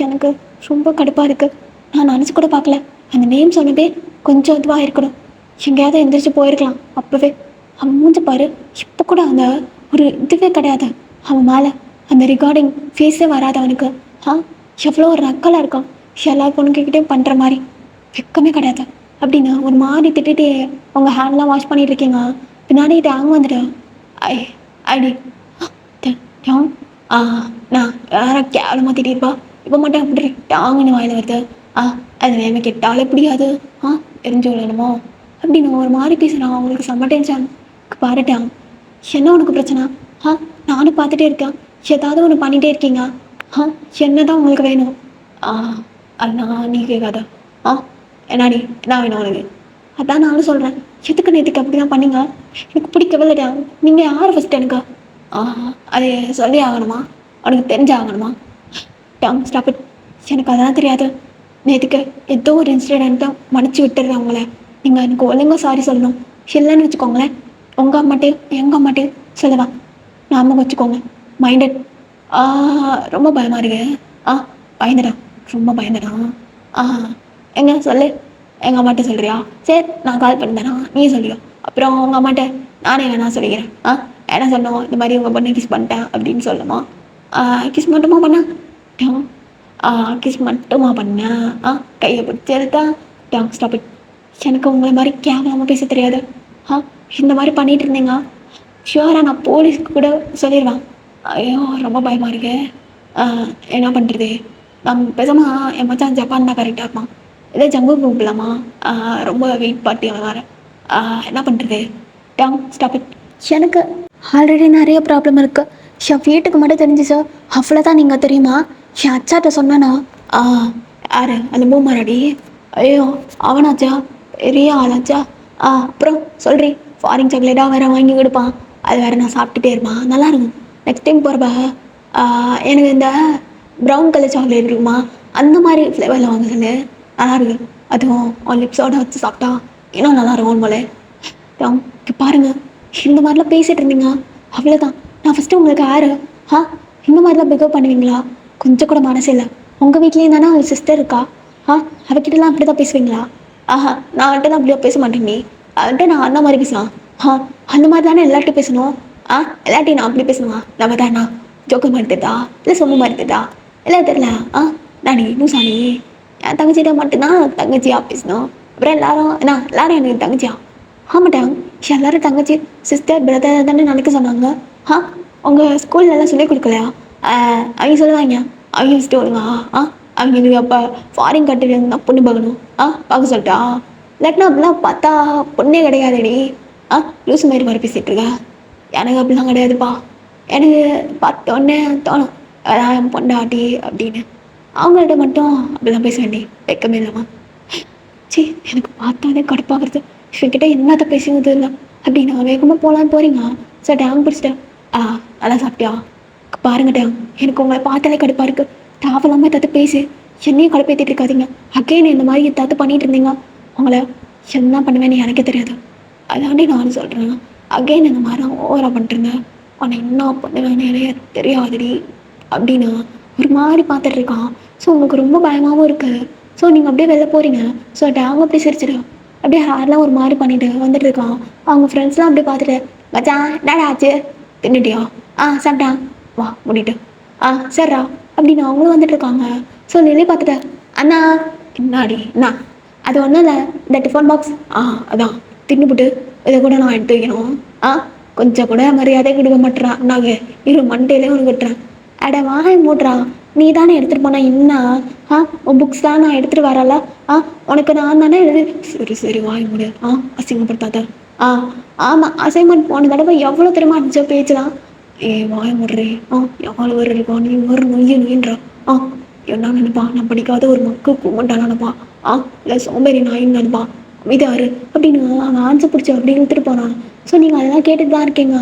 A: எனக்கு ரொம்ப கடுப்பாக இருக்குது. நான் நினச்சி கூட பார்க்கல. அந்த நேம் சொன்னதே கொஞ்சம் இதுவாக இருக்கணும். எங்கேயாவது எந்திரிச்சு போயிருக்கலாம் அப்போவே. அவன் மூஞ்சி பாரு, இப்போ கூட அந்த ஒரு இதுவே கிடையாது அவன் மேலே. அந்த ரிகார்டிங் ஃபேஸே வராது அவனுக்கு. எவ்வளோ ஒரு நக்கலாக இருக்கான். எல்லா பொண்ணுக்கிட்டேயும் பண்ணுற மாதிரி வெக்கமே கிடையாது அப்படின்னு ஒரு மாதிரி திட்டிகிட்டே உங்கள் ஹேண்ட்லாம் வாஷ் பண்ணிட்டு இருக்கீங்க. பின்னாடி டேங் வந்துட்டு ஐ ஐடி டாங் நான் யாரை கேவலமாக திட்டிருப்பா. இப்போ மட்டும் அப்படி டாங்குன்னு வாயில் வருது. அது வேலை கெட்டாலே பிடிக்காது. எரிஞ்சு விடணுமோ அப்படின்னு ஒரு மாதிரி பேசுகிறான். அவங்களுக்கு செம்ம டென்ஷன். பாருட்டான் என்ன உனக்கு பிரச்சனை? நானும் பார்த்துட்டே இருக்கேன். ஏதாவது ஒன்று பண்ணிகிட்டே இருக்கீங்க. என்ன தான் உங்களுக்கு வேணும்? அண்ணா நீ கேட்காத. என்னாடி என்ன வேணும் உனக்கு? அதான் நானும் சொல்கிறேன். எதுக்கு நேற்றுக்கு அப்படி தான் பண்ணீங்க? எனக்கு பிடிக்கவே இல்லைடா. நீங்கள் யார் ஃபஸ்ட்டு எனக்கு? அது சொல்லி ஆகணுமா? உனக்கு தெரிஞ்சாகணுமா? Tom stop it. எனக்கு அதெல்லாம் தெரியாது. நேற்றுக்கு ஏதோ ஒரு இன்சிடெண்ட்டை மன்னிச்சு விட்டுடுறேன் உங்களை. நீங்கள் எனக்கு ஒழுங்காக சாரி சொல்லணும். இல்லைன்னு வச்சுக்கோங்களேன் உங்கள் அம்மாட்டையும் எங்கள் அம்மாட்டையும் சொல்லுவேன். நாம வச்சுக்கோங்க மைண்டட். ரொம்ப பயமாக இருக்கு. பயந்துடான், ரொம்ப பயந்துடான். எங்க சொல்லு, எங்கள் அம்மாட்ட சொல்கிறியா? சரி நான் கால் பண்ணிட்டேனா நீ சொல்லியோ. அப்புறம் உங்கள் அம்மாட்ட நானே வேணா சொல்லிக்கிறேன். என்ன சொன்னோம் இந்த மாதிரி உங்கள் பொண்ணு கிஸ் பண்ணிட்டேன் அப்படின்னு சொல்லுமா? கிஸ் மட்டுமா பண்ணேன்? கிஸ் மட்டுமா பண்ணேன்? கையை பிடிச்சி எடுத்தா டாங் ஸ்டாப் இட். எனக்கு உங்களை மாதிரி கேவலமாக பேச தெரியாது. இந்த மாதிரி பண்ணிகிட்டு இருந்தீங்க ஷுவராக நான் போலீஸ்க்கு கூட சொல்லிடுவேன். ஐயோ ரொம்ப பயமாக இருக்கு. என்ன பண்ணுறது? நம்ம பேசாமல் என் மச்சான் ஜப்பான் தான் கரெக்டாக இருப்பான். இதே ஜங்கு கூப்பிடலாமா? ரொம்ப வெயிட் பாட்டி அவன் வேறு. என்ன பண்ணுறது? Don't stop it. எனக்கு ஆல்ரெடி நிறைய ப்ராப்ளம் இருக்குது. என் வீட்டுக்கு மட்டும் தெரிஞ்சு சார் அவ்வளோதான். நீங்கள் தெரியுமா என் அச்சாட்ட சொன்னானா? யார் அந்த பூமாராடி? ஐயோ அவனாச்சா? பெரிய ஆளாச்சா? அப்புறம் சொல்கிறேன். ஃபாரின் சாக்லேட்டாக வேறு வாங்கி கொடுப்பான். அது வேறு நான் சாப்பிட்டுட்டே இருப்பான். நல்லா இருக்கும். நெக்ஸ்ட் டைம் போகிறப்ப எனக்கு இந்த ப்ரௌன் கலர் சாக்லேட் இருக்குமா அந்த மாதிரி ஃப்ளேவரில் வாங்க சொல்லு. நல்லா இருக்கு. அதுவும் அவன் லிப்ஸோட வச்சு சாப்பிட்டா இன்னும் நல்லா இருக்கும் போல. இப்போ பாருங்கள் இந்த மாதிரிலாம் பேசிகிட்டு இருந்தீங்க அவ்வளோதான். நான் ஃபஸ்ட்டு உங்களுக்கு யார்? இந்த மாதிரிலாம் பிகவ் பண்ணுவீங்களா? கொஞ்சம் கூட மனசு இல்லை. உங்கள் வீட்லேயும் தானே ஒரு சிஸ்டர் இருக்கா. அவகிட்டலாம் அப்படி தான் பேசுவீங்களா? நான் வந்துட்டு தான் அப்படியே பேச மாட்டேன். நீ வந்துட்டு நான் அந்த மாதிரி பேசலாம். அந்த மாதிரி தானே எல்லார்ட்டையும் பேசணும். எல்லாட்டையும் நான் அப்படி பேசணுமா? நம்ம தானா ஜோக்கம் எடுத்துதா இல்லை சொம்பு மறுத்துதா இல்லை தெரில. நானி நூசானி என் தங்கச்சிட்ட மட்டும்தான் தங்கச்சியாக பேசணும். அப்புறம் எல்லாரும் எனக்கு தங்கச்சியா? ஆமாட்டாங்க எல்லோரும் தங்கச்சி சிஸ்டர் பிரதர் தானே நினைக்க சொன்னாங்க. உங்கள் ஸ்கூல்லலாம் சொல்லிக் கொடுக்கலையா? அவங்க சொல்லுவாங்க அவங்க ஃபஸ்ட்டு ஒழுங்கா. அவங்க எனக்கு அப்போ ஃபாரின் கண்ட்ரில இருந்தால் பொண்ணு பார்க்கணும். பார்க்க சொல்லிட்டா? இல்லாட்டினா அப்படிலாம் பார்த்தா பொண்ணே கிடையாதுடி. லூசு மாதிரி பேசிகிட்டு இருக்கா. எனக்கு அப்படிலாம் கிடையாதுப்பா. எனக்கு பார்த்தோன்னே தோணும் என் பொண்டாட்டி அப்படின்னு. அவங்கள்ட்ட மட்டும் அப்படிலாம் பேச வேண்டி வைக்கமே இல்லாமா? எனக்கு பார்த்தாலே கடுப்பாகிறது. இவங்கிட்ட என்னத்தை பேசுகிறது இல்லை அப்படின்னு வேகமாக போகலான்னு போகிறீங்க. சார் டேங் பிடிச்சிட்டேன். நல்லா சாப்பிட்டியா? பாருங்க டேங் எனக்கு உங்களை பார்த்தாலே கடுப்பாக இருக்குது. தேவையில்லாமல் ஏதாவது பேசி என்னையும் கடுப்பேற்றிட்டு இருக்காதீங்க. அகைன் இந்த மாதிரி ஏதாவது பண்ணிட்டு இருந்தீங்க உங்களை என்ன பண்ணுவேன்னு எனக்கே தெரியாது. அதாண்டி நானும் சொல்கிறேன். அகைன் இந்த மாதிரி ஓவராக பண்ணிட்டுருங்க. ஆனால் என்ன பண்ணுவேன்னு எனக்கு தெரியாதுடி அப்படின்னு ஒரு மாதிரி பார்த்துட்டு இருக்கான். ஸோ உங்களுக்கு ரொம்ப பயமாகவும் இருக்குது. ஸோ நீங்கள் அப்படியே வெளில போகிறீங்க. ஸோ டேங்க அப்படியே சிரிச்சிடு அப்படியே ஹேர்லாம் ஒரு மாதிரி பண்ணிட்டு வந்துட்டு இருக்கான். அவங்க ஃப்ரெண்ட்ஸ்லாம் அப்படியே பார்த்துட்டு மச்சான் என்னடா ஆச்சு தின்னுட்டியா? சாப்பிட்டான் வா முடிட்டு சரிடா அப்படின்னு அவங்களும் வந்துட்டு இருக்காங்க. ஸோ நிலை பார்த்துட்டு அண்ணா என்னாடி அண்ணா அது ஒன்றும் இல்லை இந்த டிஃபன் பாக்ஸ் அதான் தின்னுபிட்டு இதை கூட நான் எடுத்து வைக்கணும். கொஞ்சம் கூட மரியாதை கொடுக்க மாட்டேறான். நாங்கள் இரு மண்டையிலே உனக்கு விட்டுறேன். அட வாய் மூடுறா நீ தானே எடுத்துகிட்டு போனா என்ன உன் புக்ஸ் தான் நான் எடுத்துகிட்டு வரல. உனக்கு நான் தானே எழுது. சரி சரி வாய் மூடு. அசிங்கப்படுத்தாத. ஆமாம் அசைன்மெண்ட் போன தடவை எவ்வளோ தெரியுமா இருந்துச்சோ பேச்சலாம். வாய் மூடுறே. எவ்வளோ ஒரு இருக்கா நீ ஒரு நொய்யன்றா. என்ன நினைப்பா நான் படிக்காத ஒரு மக்கு கூமண்டான நினைப்பா. இல்லை சோம்பேறி நாயின்னு நினைப்பா. அமைதியாரு அப்படின்னு அவன் ஆன்சர் பிடிச்சி அப்படி இழுத்துட்டு போனான். ஸோ நீங்கள் அதெல்லாம் கேட்டுட்டு தான் இருக்கீங்க.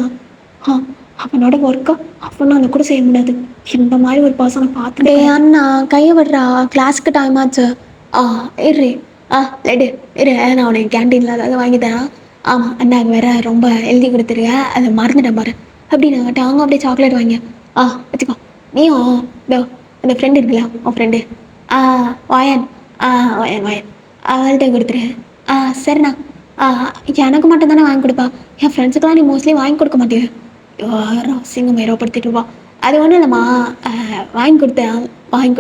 A: அவனோட ஒர்க்கை அவனால் கூட செய்ய முடியாது. இந்த மாதிரி ஒரு பர்சனை பார்த்துட்டு அண்ணா கையை விடுறா கிளாஸுக்கு டைம் ஆச்சு. இரு லேடு இரு நான் உனக்கு கேன்டீனில் ஏதாவது வாங்கி தரேன். ஆமாம் அண்ணாக்கு வேற ரொம்ப எழுதி கொடுத்துருக்க அதை மறந்துட்டேன் பாரு அப்படின்னு அவங்க அப்படியே சாக்லேட் வாங்க. வச்சுக்கோ நீயும் இதோ அந்த ஃப்ரெண்டு இருக்குல்ல உன் ஃப்ரெண்டு வாயன் வாயன் வாயன் அவள்கிட்ட கொடுத்துரு. சரிண்ணா. எனக்கு மட்டும் தானே வாங்கி கொடுப்பா. என் ஃப்ரெண்ட்ஸுக்கெல்லாம் நீ மோஸ்ட்லி வாங்கி கொடுக்க மாட்டேன். யாரும் சிங்கம் ஏறப்படுத்திட்டு வா. அது ஒன்றும் இல்லைம்மா வாங்கி கொடுத்தேன் வாங்கி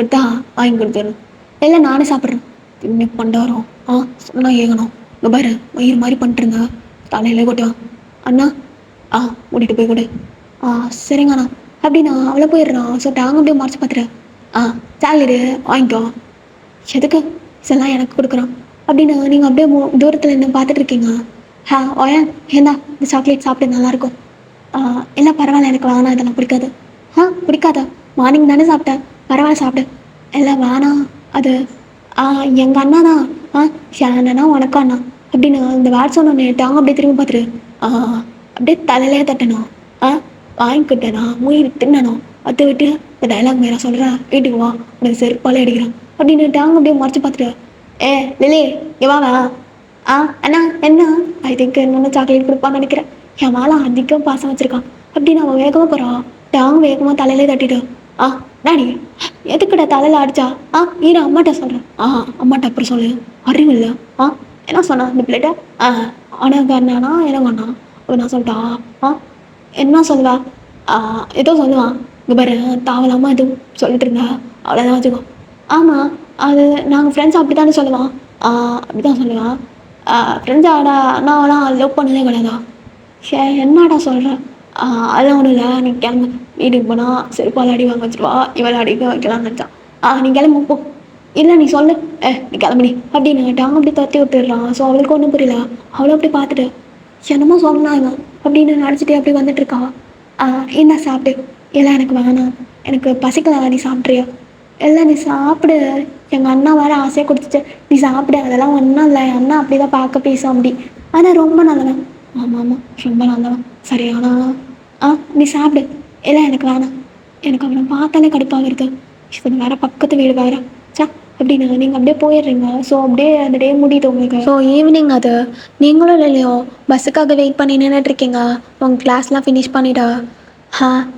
A: கொடுத்துடணும். இல்லை நானே சாப்பிட்றேன். இன்னும் பண்டாரம் சொன்னால் ஏகணும். இங்கே பாரு மயிர் மாதிரி பண்ணிட்டுருங்க தலையிலே கொட்டுவான். அண்ணா கூட்டிகிட்டு போய் கொடு. சரிங்க அண்ணா அப்படின்னா அவளை போயிடுறான். ஸோ டாங்க அப்படியே மறைச்சி பார்த்துட்டேன். சாக்லேட்டு வாங்கிக்கோ. எதுக்கு இதெல்லாம் எனக்கு கொடுக்குறான் அப்படின்னு நீங்கள் அப்படியே தூரத்தில் என்ன பார்த்துட்டு இருக்கீங்க. ஓயா ஏந்தா இந்த சாக்லேட் சாப்பிட்டு நல்லாயிருக்கும். இல்லை பரவாயில்ல எனக்கு வேணாம் இதெல்லாம் பிடிக்காது. பிடிக்காதா? மார்னிங் தானே சாப்பிட்டேன் பரவாயில்ல சாப்பிட்டு. இல்லை வேணாம் அது எங்கள் அண்ணா தான். அண்ணனா உனக்கும் அண்ணா அப்படின்னு இந்த வேர்ட் சொன்னோன்னே டாங்க அப்படியே திரும்பி பார்த்துட்டு அப்படியே தலையிலே தட்டணும். வாங்கிக்கிட்டேனா மூயிரு தின்னணும். அதை விட்டு இந்த டைலாக் மேலே சொல்கிறேன் வீட்டுக்கு வா உனக்கு செருப்பாலே அடிக்கிறான் அப்படின்னு டாங்க அப்படியே மறைச்சி பார்த்துட்டு லிலி இங்கே வாவா. அண்ணா என்ன ஐ திங்க் இன்னொன்று சாக்லேட் கொடுப்பான்னு நினைக்கிறேன். என் மேலே அதிகம் பாசம் வச்சுருக்கான் அப்படின்னு அவன் வேகமாக போகிறான். டாங் வேகமாக தலையிலே தட்டிட்டு டாடி எதுக்கிட்ட தலையில் அடிச்சா? ஈர அம்மாட்ட சொல்கிறேன். அம்மாட்ட அப்புறம் சொல்லு அறிவு இல்லை. என்ன சொன்னா இந்த பிள்ளைகிட்ட? உனக்கு அண்ணானா எனக்கு அண்ணா அப்போ நான் சொல்லிட்டா என்ன சொல்லுவா? ஏதோ சொல்லுவான். இங்கே பாரு தாவலாமல் எதுவும் சொல்லிட்டு இருந்தா அவ்வளோதான் வச்சுக்கோ. ஆமாம் அது நாங்கள் ஃப்ரெண்ட்ஸ் அப்படி தானே சொல்லுவான். அப்படி தான் சொல்லுவான். ஃப்ரெண்ட்ஸாடா அண்ணாவெல்லாம் லவ் பண்ணதே கிடையாதா? என்னடா சொல்கிறேன்? அதெல்லாம் ஒன்றும் இல்லை. நீ கிளம்பு வீட்டுக்கு போனால் செருப்பால் அடி வாங்க வச்சுருவா. இவளை அடிக்க வைக்கலாம்னு நினச்சான். நீ கிளம்பு போ. இல்லை நீ சொல்லு நீ கிளம்புடி அப்படின்னு டாங்க அப்படி தத்தி விட்டுடுறான். ஸோ அவளுக்கு ஒன்றும் புரியல. அவளும் அப்படி பார்த்துட்டு என்னமோ சொன்னாங்க அப்படின்னு நினச்சிட்டு அப்படி வந்துட்டுருக்கா. என்ன சாப்பிட்டு? இல்லை எனக்கு வேணாம் எனக்கு பசிக்கல நீ சாப்பிட்றியா? இல்லை நீ சாப்பிடு எங்கள் அண்ணா வேறு ஆசையாக கொடுத்துச்சு நீ சாப்பிடு அதெல்லாம் ஒன்றும் இல்லை என் அண்ணா அப்படி தான் பார்க்க பேச அப்படி ஆனால் ரொம்ப நல்லவன். ஆமாம் ரொம்ப நல்லவன் சரியானா நீ சாப்பிடு. இல்லை எனக்கு வேணாம் எனக்கு அவனை பார்த்தாலே கடுப்பாகிறது. இவன் வேறு பக்கத்து வீடு வேறு அப்படின்னு நீங்கள் அப்படியே போயிடுறீங்க. ஸோ அப்படியே அந்த டே முடியுது உங்களுக்கு. ஸோ ஈவினிங் அது நீங்களும் இல்லையோ பஸ்ஸுக்காக வெயிட் பண்ணி நின்றுட்டுருக்கீங்க. உங்கள் கிளாஸ்லாம் ஃபினிஷ் பண்ணிட்டா?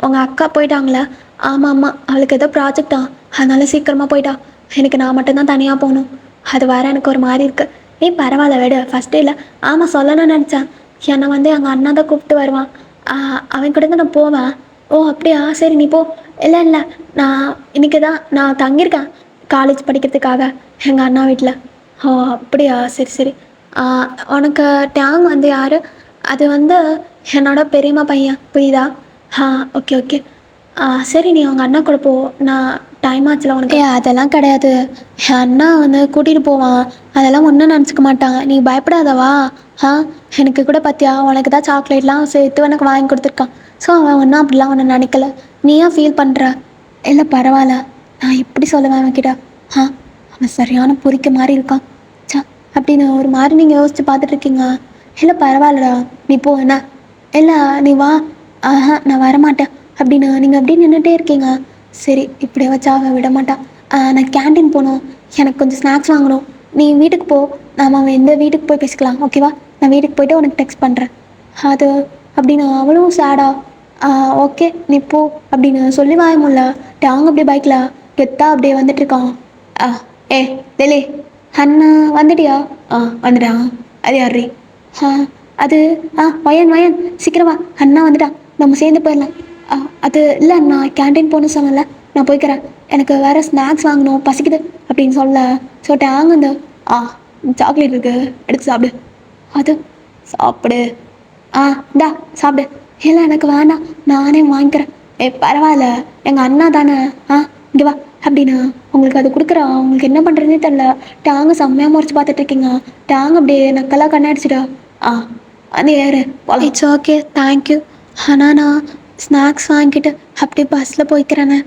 A: உங்கள் அக்கா போயிட்டாங்களா? ஆமாம் அவளுக்கு ஏதோ ப்ராஜெக்டா அதனால சீக்கிரமாக போயிட்டா. எனக்கு நான் மட்டும்தான் தனியாக போகணும். அது வேறு எனக்கு ஒரு மாதிரி இருக்குது. பரவாயில்ல விடு ஃபஸ்ட்டு இல்லை. ஆமாம் சொல்லணும்னு நினச்சேன். என்னை எங்கள் அண்ணா தான் கூப்பிட்டு வருவான். அவன் கூட தான் நான் போவேன். அப்படியா சரி நீ போ. இல்லை நான் இன்றைக்கி தான் நான் தங்கியிருக்கேன் காலேஜ் படிக்கிறதுக்காக எங்கள் அண்ணா வீட்டில். அப்படியா சரி சரி. உனக்கு டேங் யார்? அது என்னோட பெரியம்மா பையன் புரியுதா? ஓகே சரி நீ உங்கள் அண்ணா கூட போ. நான் டைம் ஆச்சுல உனக்கு. அதெல்லாம் கிடையாது. என் அண்ணா கூட்டிகிட்டு போவான். அதெல்லாம் ஒன்றும் நினச்சிக்க மாட்டாங்க. நீ பயப்படாதவா. எனக்கு கூட பார்த்தியா உனக்கு தான் சாக்லேட்லாம் சேர்த்து எனக்கு வாங்கி கொடுத்துருக்கான். ஸோ அவன் ஒன்றும் அப்படிலாம் ஒன்று நினைக்கல. நீ ஏன் ஃபீல் பண்ணுற? இல்லை பரவாயில்ல நான் இப்படி சொல்லுவேன் அவன்கிட்ட. அவன் சரியான பொறிக்க மாதிரி இருக்கான் அப்படின்னு ஒரு மாதிரி நீங்கள் யோசிச்சு பார்த்துட்ருக்கீங்க. இல்லை பரவாயில்லடா நீ போ. என்ன இல்லை நீ வா. நான் வரமாட்டேன் அப்படின்னு நீங்கள் அப்படியே நின்றுட்டே இருக்கீங்க. சரி இப்படியே வச்சா அவன் விட மாட்டான். நான் கேண்டீன் போகணும், எனக்கு கொஞ்சம் ஸ்நாக்ஸ் வாங்கணும். நீ வீட்டுக்கு போ, நாம அவன் எந்த வீட்டுக்கு போய் பேசிக்கலாம், ஓகேவா? நான் வீட்டுக்கு போயிட்டு உனக்கு டெக்ஸ்ட் பண்ணுறேன். அது அப்படின்னு அவளும் சேடா, ஓகே நீ போ அப்படின்னு சொல்லி வாய முடியல. டாங்க அப்படியே பைக்கில் கெத்தா அப்படியே வந்துட்டு இருக்கான். ஆ ஏ டெலி, அண்ணா வந்துட்டியா? வந்துட்டான். அது யாரு? ஆ அது வயன் வயன் சீக்கிரமா அண்ணா வந்துட்டான், நம்ம சேர்ந்து போயிடலாம். அது இல்லை, நான் கேண்டீன் போகணும்னு சொன்னல, நான் போய்க்கிறேன், எனக்கு வேறு ஸ்நாக்ஸ் வாங்கணும், பசிக்குது அப்படின்னு சொல்ல. ஸோ டேங் வந்து சாக்லேட் இருக்கு, எடுத்து சாப்பிடு. அது சாப்பிடு. இந்தா சாப்பிடு. இல்லை எனக்கு வேண்டாம், நானே வாங்கிக்கிறேன். பரவாயில்ல, எங்கள் அண்ணா தானே, இங்கே வா அப்படின்னு உங்களுக்கு அது கொடுக்குறா. உங்களுக்கு என்ன பண்ணுறதுனே தெரில. டேங்கு செம்மையாக முறைச்சி பார்த்துட்டு இருக்கீங்க. டேங் அப்படியே நக்கெல்லாம் கண்ணடிச்சிடா. ஆ அது ஏறு போலாம். It's okay thank you. ஆனால் நான் ஸ்நாக்ஸ் வாங்கிட்டு அப்படியே பஸ்ஸில் போய்க்கிறேன்னு.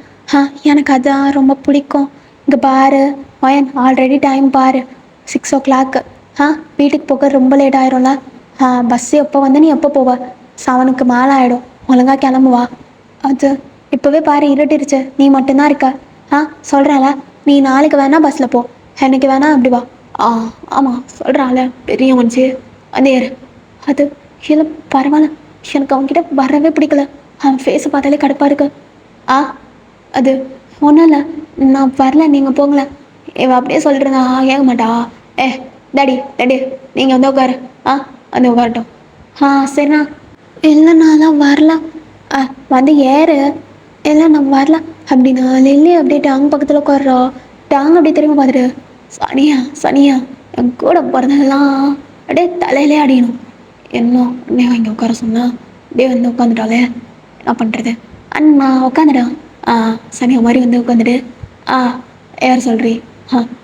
A: எனக்கு அதான் ரொம்ப பிடிக்கும். இங்கே பாரு வயன், ஆல்ரெடி டைம் பாரு 6 o'clock. வீட்டுக்கு போக ரொம்ப லேட் ஆயிரும்ல. பஸ்ஸு எப்போ வந்து நீ எப்போ போவ? 7க்கு மேலே ஆகிடும், ஒழுங்கா கிளம்புவா. அது இப்போவே பாரு இருட்டிருச்சு, நீ மட்டும்தான் இருக்க. சொல்கிறேன்ல, நீ நாளைக்கு வேணா பஸ்ஸில் போ, என்னைக்கு வேணா அப்படி வா. ஆமாம் சொல்கிறாள் பெரிய மனுச்சு, வந்து ஏறு. அது இல்லை பரவாயில்ல, எனக்கு அவன்கிட்ட வரவே பிடிக்கல, அவன் ஃபேஸை பார்த்தாலே கடுப்பாக இருக்கு. அது ஒன்றும் இல்லை, நான் வரல, நீங்கள் போங்களேன். இவன் அப்படியே சொல்கிறதா கேட்க மாட்டா. டாடி டாடி நீங்கள் வந்து உட்காரு. வந்து உட்காரட்டும். சரிண்ணா. இல்லைண்ணா தான் வரல. வந்து ஏறு. இல்லை நான் வரல அப்படின்னா லில்லி அப்படியே டாங் பக்கத்தில் உட்காடுறா. டாங் அப்படியே திரும்ப பார்த்துட்டு, சனியா சனியா என் கூட பிறந்ததெல்லாம் அப்படியே தலையிலே அடியணும். என்ன உடனே இங்கே உட்கார சொன்னா அப்படியே வந்து உட்காந்துட்டாலே, என்ன பண்ணுறது? அண்ணா உட்காந்துட்டான். சனியா மாதிரி வந்து உட்காந்துட்டு, யார் சொல்கிறீ?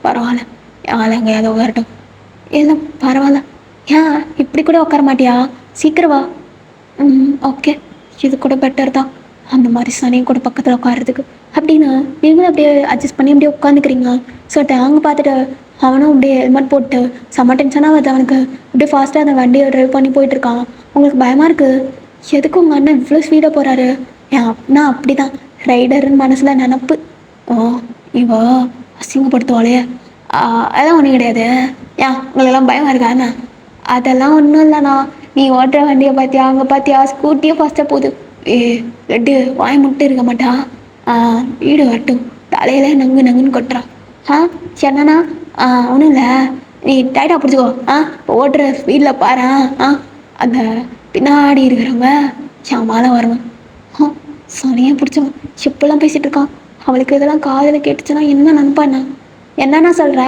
A: பரவாயில்ல, யாரும் எங்கேயாவது உட்காரட்டும். இல்லை பரவாயில்ல. ஏன் இப்படி கூட உட்கார மாட்டியா? சீக்கிரம் வா. ஓகே, இது கூட பெட்டர் தான், அந்த மாதிரி சனியும் கூட பக்கத்தில் உட்காரதுக்கு அப்படின்னு நீங்களும் அப்படியே அட்ஜஸ்ட் பண்ணி அப்படியே உட்காந்துக்கிறீங்க. ஸோ அங்கே பார்த்துட்டு அவனும் அப்படியே ஹெல்மெட் போட்டு செம்ம டென்ஷனாக வருது அவனுக்கு. அப்படியே ஃபாஸ்ட்டாக அந்த வண்டியை ட்ரைவ் பண்ணி போயிட்டுருக்கான். உங்களுக்கு பயமாக இருக்குது. எதுக்கு உங்கள் அண்ணன் இவ்வளோ ஸ்பீடாக போகிறாரு? அண்ணா அப்படி தான் ரைடருன்னு மனசில் நினப்பு. இவோ அசிங்கப்படுத்துவாளே. அதெல்லாம் ஒன்றும் கிடையாது. உங்களுக்கெல்லாம் பயமாக இருக்கா என்ன? அதெல்லாம் ஒன்றும் இல்லைண்ணா, நீ ஓட்டுற வண்டியை பார்த்தியா, அங்கே பார்த்தியா, ஸ்கூட்டியே ஃபாஸ்ட்டாக போகுது. லட்டு வாய் மட்டும் இருக்க மாட்டா. வீடு வரட்டும், தலையில நங்கு நங்குன்னு கொட்டுறா. என்னண்ணா? ஒன்றும் இல்லை, நீ டைட்டாக பிடிச்சிக்கோ. ஓட்டுற ஸ்பீடில் பாரு. அந்த பின்னாடி இருக்கிறவங்க என் மேலே வருவேன். சனியாக பிடிச்சவன் எப்பெல்லாம் பேசிகிட்டு இருக்கான். அவளுக்கு இதெல்லாம் காதில் கேட்டுச்சுன்னா என்ன நினைப்பாண்ணா? என்னன்னா சொல்கிற?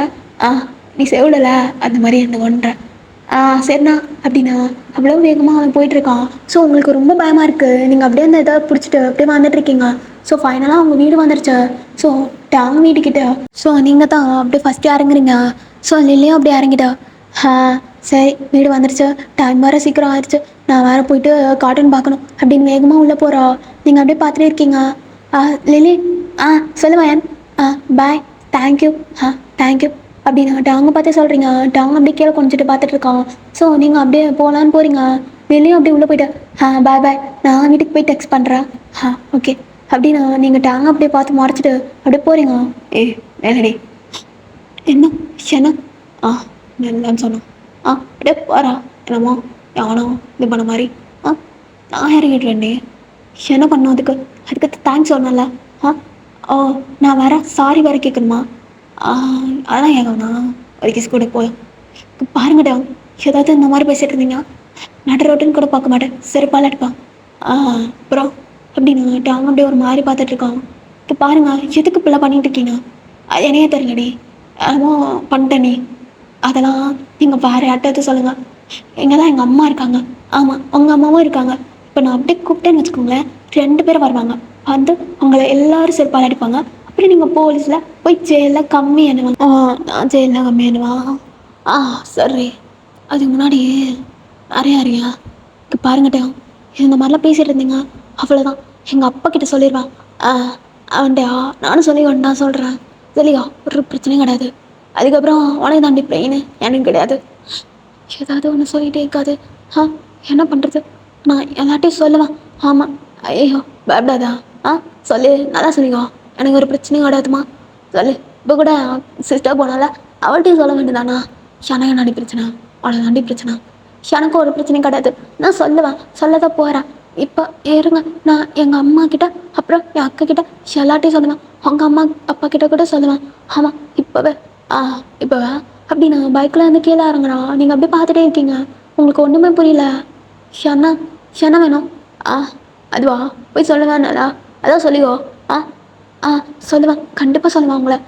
A: நீ செவிடல அந்த மாதிரி என்ன ஒன்ற. சரிண்ணா அப்படின்னா அவ்வளோ வேகமாக அவன் போயிட்டுருக்கான். ஸோ உங்களுக்கு ரொம்ப பயமாக இருக்குது, நீங்கள் அப்படியே அந்த இதை பிடிச்சிட்டு அப்படியே வந்துட்டுருக்கீங்க. ஸோ ஃபைனலாக அவங்க வீடு வந்துருச்சு. ஸோ அவங்க வீட்டுக்கிட்ட ஸோ நீங்கள் தான் அப்படியே ஃபஸ்ட்டு இறங்குறீங்க. ஸோ லில்லியும் அப்படியே இறங்கிட்டா. சரி வீடு வந்துருச்சு, டைம் வேறு சீக்கிரம் ஆயிடுச்சு, நான் வேறு போயிட்டு கார்ட்டூன் பார்க்கணும் அப்படின்னு வேகமாக உள்ளே போகிறா. நீங்கள் அப்படியே பார்த்துட்டே இருக்கீங்க. லில்லி சொல்லுவேன். பாய், தேங்க்யூ. தேங்க்யூ அப்படின்னு டாங்க பார்த்து சொல்கிறீங்க. டாங்க அப்படியே கீழே கொஞ்சிட்டு பார்த்துட்ருக்கான். ஸோ நீங்கள் அப்படியே போகலான்னு போகிறீங்க. வெளியும் அப்படியே உள்ளே போயிட்டு பாய் பாய், நான் வீட்டுக்கு போய் டெக்ஸ்ட் பண்ணுறேன். ஓகே அப்படின்னு நீங்கள் டாங்க அப்படியே பார்த்து மறைச்சிட்டு அப்படியே போகிறீங்க. வேலடி என்ன என்ன என்னன்னு சொன்னான். அப்படியே போகிறா. என்னமோ எவனோ இது பண்ண மாதிரி. நான் இறங்கிட்டுறேன்டி. என்ன பண்ணும் அதுக்கு? அதுக்கு தேங்க்ஸ் சொன்னல. நான் வேற சாரி வேறு கேட்கணுமா? அதெல்லாம் ஏகம்ண்ணா, ஒரு கிஸ் கூட போதும். பாருங்கடா, ஏதாவது இந்த மாதிரி பேசிகிட்டு இருந்தீங்க நட ரோட்டுன்னு கூட பார்க்க மாட்டேன், செருப்பால் அடிப்பான். அப்புறம் அப்படின்னு அவங்க அப்படியே ஒரு மாதிரி பார்த்துட்ருக்கான். இப்போ பாருங்க, எதுக்கு இப்பெல்லாம் பண்ணிட்டு இருக்கீங்க? அது என்னையே தெரியலடி, என்னமோ பண்ணிட்டேன் நீ. அதெல்லாம் நீங்கள் வேறு யார்ட்டாவது சொல்லுங்கள். இங்கே தான் எங்கள் அம்மா இருக்காங்க. ஆமாம், உங்கள் அம்மாவும் இருக்காங்க. இப்போ நான் அப்படியே கூப்பிட்டேன்னு வச்சுக்கோங்களேன், 2 பேர் வருவாங்க, வந்து உங்களை எல்லோரும் செருப்பால் அடிப்பாங்க. அப்புறம் நீங்கள் போலீஸில் போய் ஜெயிலில் கம்மி என்னவாங்க. நான் ஜெயிலில் கம்மி என்னவா? சரி, அதுக்கு முன்னாடி நிறையா இங்கே பாருங்கட்டா, இந்த மாதிரிலாம் பேசிகிட்டு இருந்தீங்க, அவ்வளோதான் எங்கள் அப்பா கிட்ட சொல்லிடுவேன். அவன்டா நானும் சொல்லி நான் சொல்கிறேன் சரியா, ஒரு பிரச்சனையும் கிடையாது. அதுக்கப்புறம் உனக்கு தாண்டி பிளெயின், எனக்கு கிடையாது. ஏதாவது ஒன்று சொல்லிகிட்டே இருக்காது. என்ன பண்ணுறது? நான் எல்லாட்டையும் சொல்லுவேன். ஆமாம், ஐயோ பயப்படாதா. சொல்லு, நல்லா சொல்லிக்கோ. எனக்கு ஒரு பிரச்சனையும் கிடையாதுமா. சொல்லு. இப்போ கூட சிஸ்டர் போனால அவள்கிட்டையும் சொல்ல வேண்டியதானா? எனக்கு என்னடி பிரச்சனை? அவளுக்கு தாண்டி பிரச்சனை. எனக்கு ஒரு பிரச்சனையும் கிடையாது. நான் சொல்லுவேன், சொல்லதான் போகிறேன். இப்போ இருங்க, நான் எங்கள் அம்மா கிட்ட, அப்புறம் என் அக்கா கிட்ட எல்லாட்டையும் சொல்லுவேன். அவங்க அம்மா அப்பா கிட்ட கூட சொல்லுவேன். ஆமாம், இப்போவே இப்போவே அப்படி நான் பைக்கில் இருந்து கீழே இறங்குறோம். நீங்கள் அப்படியே பார்த்துட்டே இருக்கீங்க. உங்களுக்கு ஒன்றுமே புரியல. ஷனா ஷனா வேணும். ஆ அதுவா? போய் சொல்லுவேன்டா. அதான் சொல்லிக்கோ. ஆ ஆ சொல்லுவேன், கண்டிப்பாக சொல்லுவேன் உங்களை.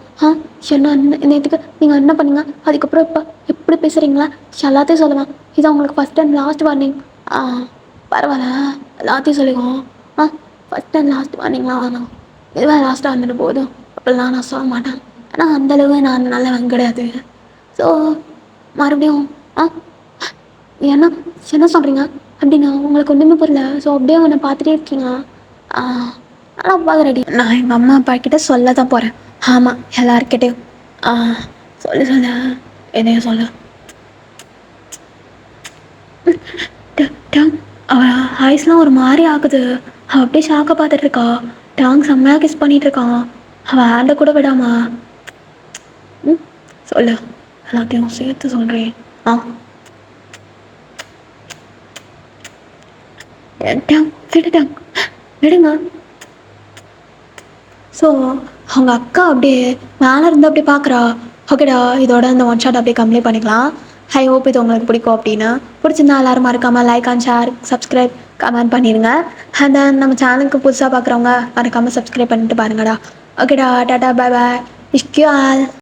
A: ஷனா நேற்றுக்கு நீங்கள் என்ன பண்ணீங்க, அதுக்கப்புறம் இப்போ எப்படி பேசுகிறீங்களா, எல்லாத்தையும் சொல்லுவேன். இதான் உங்களுக்கு ஃபஸ்ட் அண்ட் லாஸ்ட் வார்னிங். ஆ பரவாயில்ல, எல்லாத்தையும் சொல்லிக்கோ. ஆ ஃபஸ்ட் அண்ட் லாஸ்ட் வார்னிங்லாம் வேணாம். இதுவே லாஸ்ட்டாக வந்துட்டு போதும். அப்படிலாம் நான் சொல்ல மாட்டேன். ஆனால் அந்தளவு நான் நல்லவன் கிடையாது. ஸோ மறுபடியும் ஆ ஏன்னா என்ன சொல்கிறீங்க அப்படின்னா உங்களுக்கு ஒன்றுமே புரியல. ஸோ அப்படியே அவனை பார்த்துட்டே இருக்கீங்க. ஆனால் பார்க்க ரெடி. நான் எங்கள் அம்மா அப்பா கிட்ட சொல்ல தான் போகிறேன். ஆமாம், எல்லாருக்கிட்டையும். சொல்லு சொல்ல, எதையும் சொல்ல. டாங் அவள் ஐஸ்லாம் ஒரு மாதிரி ஆகுது. அவள் அப்படியே ஷாக்கை பார்த்துட்டு இருக்கா. டாங் செம்மையாக கிஸ் பண்ணிட்டு இருக்கான். அவள் ஹேண்டை கூட விடாமா. சொல்லு, எல்லாத்தையும் சேர்த்து சொல்கிறேன். டாங் விடுடாங், விடுங்க. ஸோ அவங்க அக்கா அப்படியே மேலே இருந்து அப்படியே பார்க்குறா. ஓகேடா, இதோட இந்த ஒன் ஷாட் அப்படியே கம்ப்ளீட் பண்ணிக்கலாம். ஐ ஹோப் இது உங்களுக்கு பிடிக்கும். அப்படின்னு பிடிச்சிருந்தா எல்லாரும் மறக்காமல் like and share, subscribe, comment பண்ணிடுங்க. அண்ட் தென் நம்ம சேனலுக்கு புதுசாக பார்க்குறவங்க மறக்காமல் சப்ஸ்கிரைப் பண்ணிட்டு பாருங்கடா. ஓகேடா, டாட்டா, பாய் பாய், இஷ்கியூ ஆல்.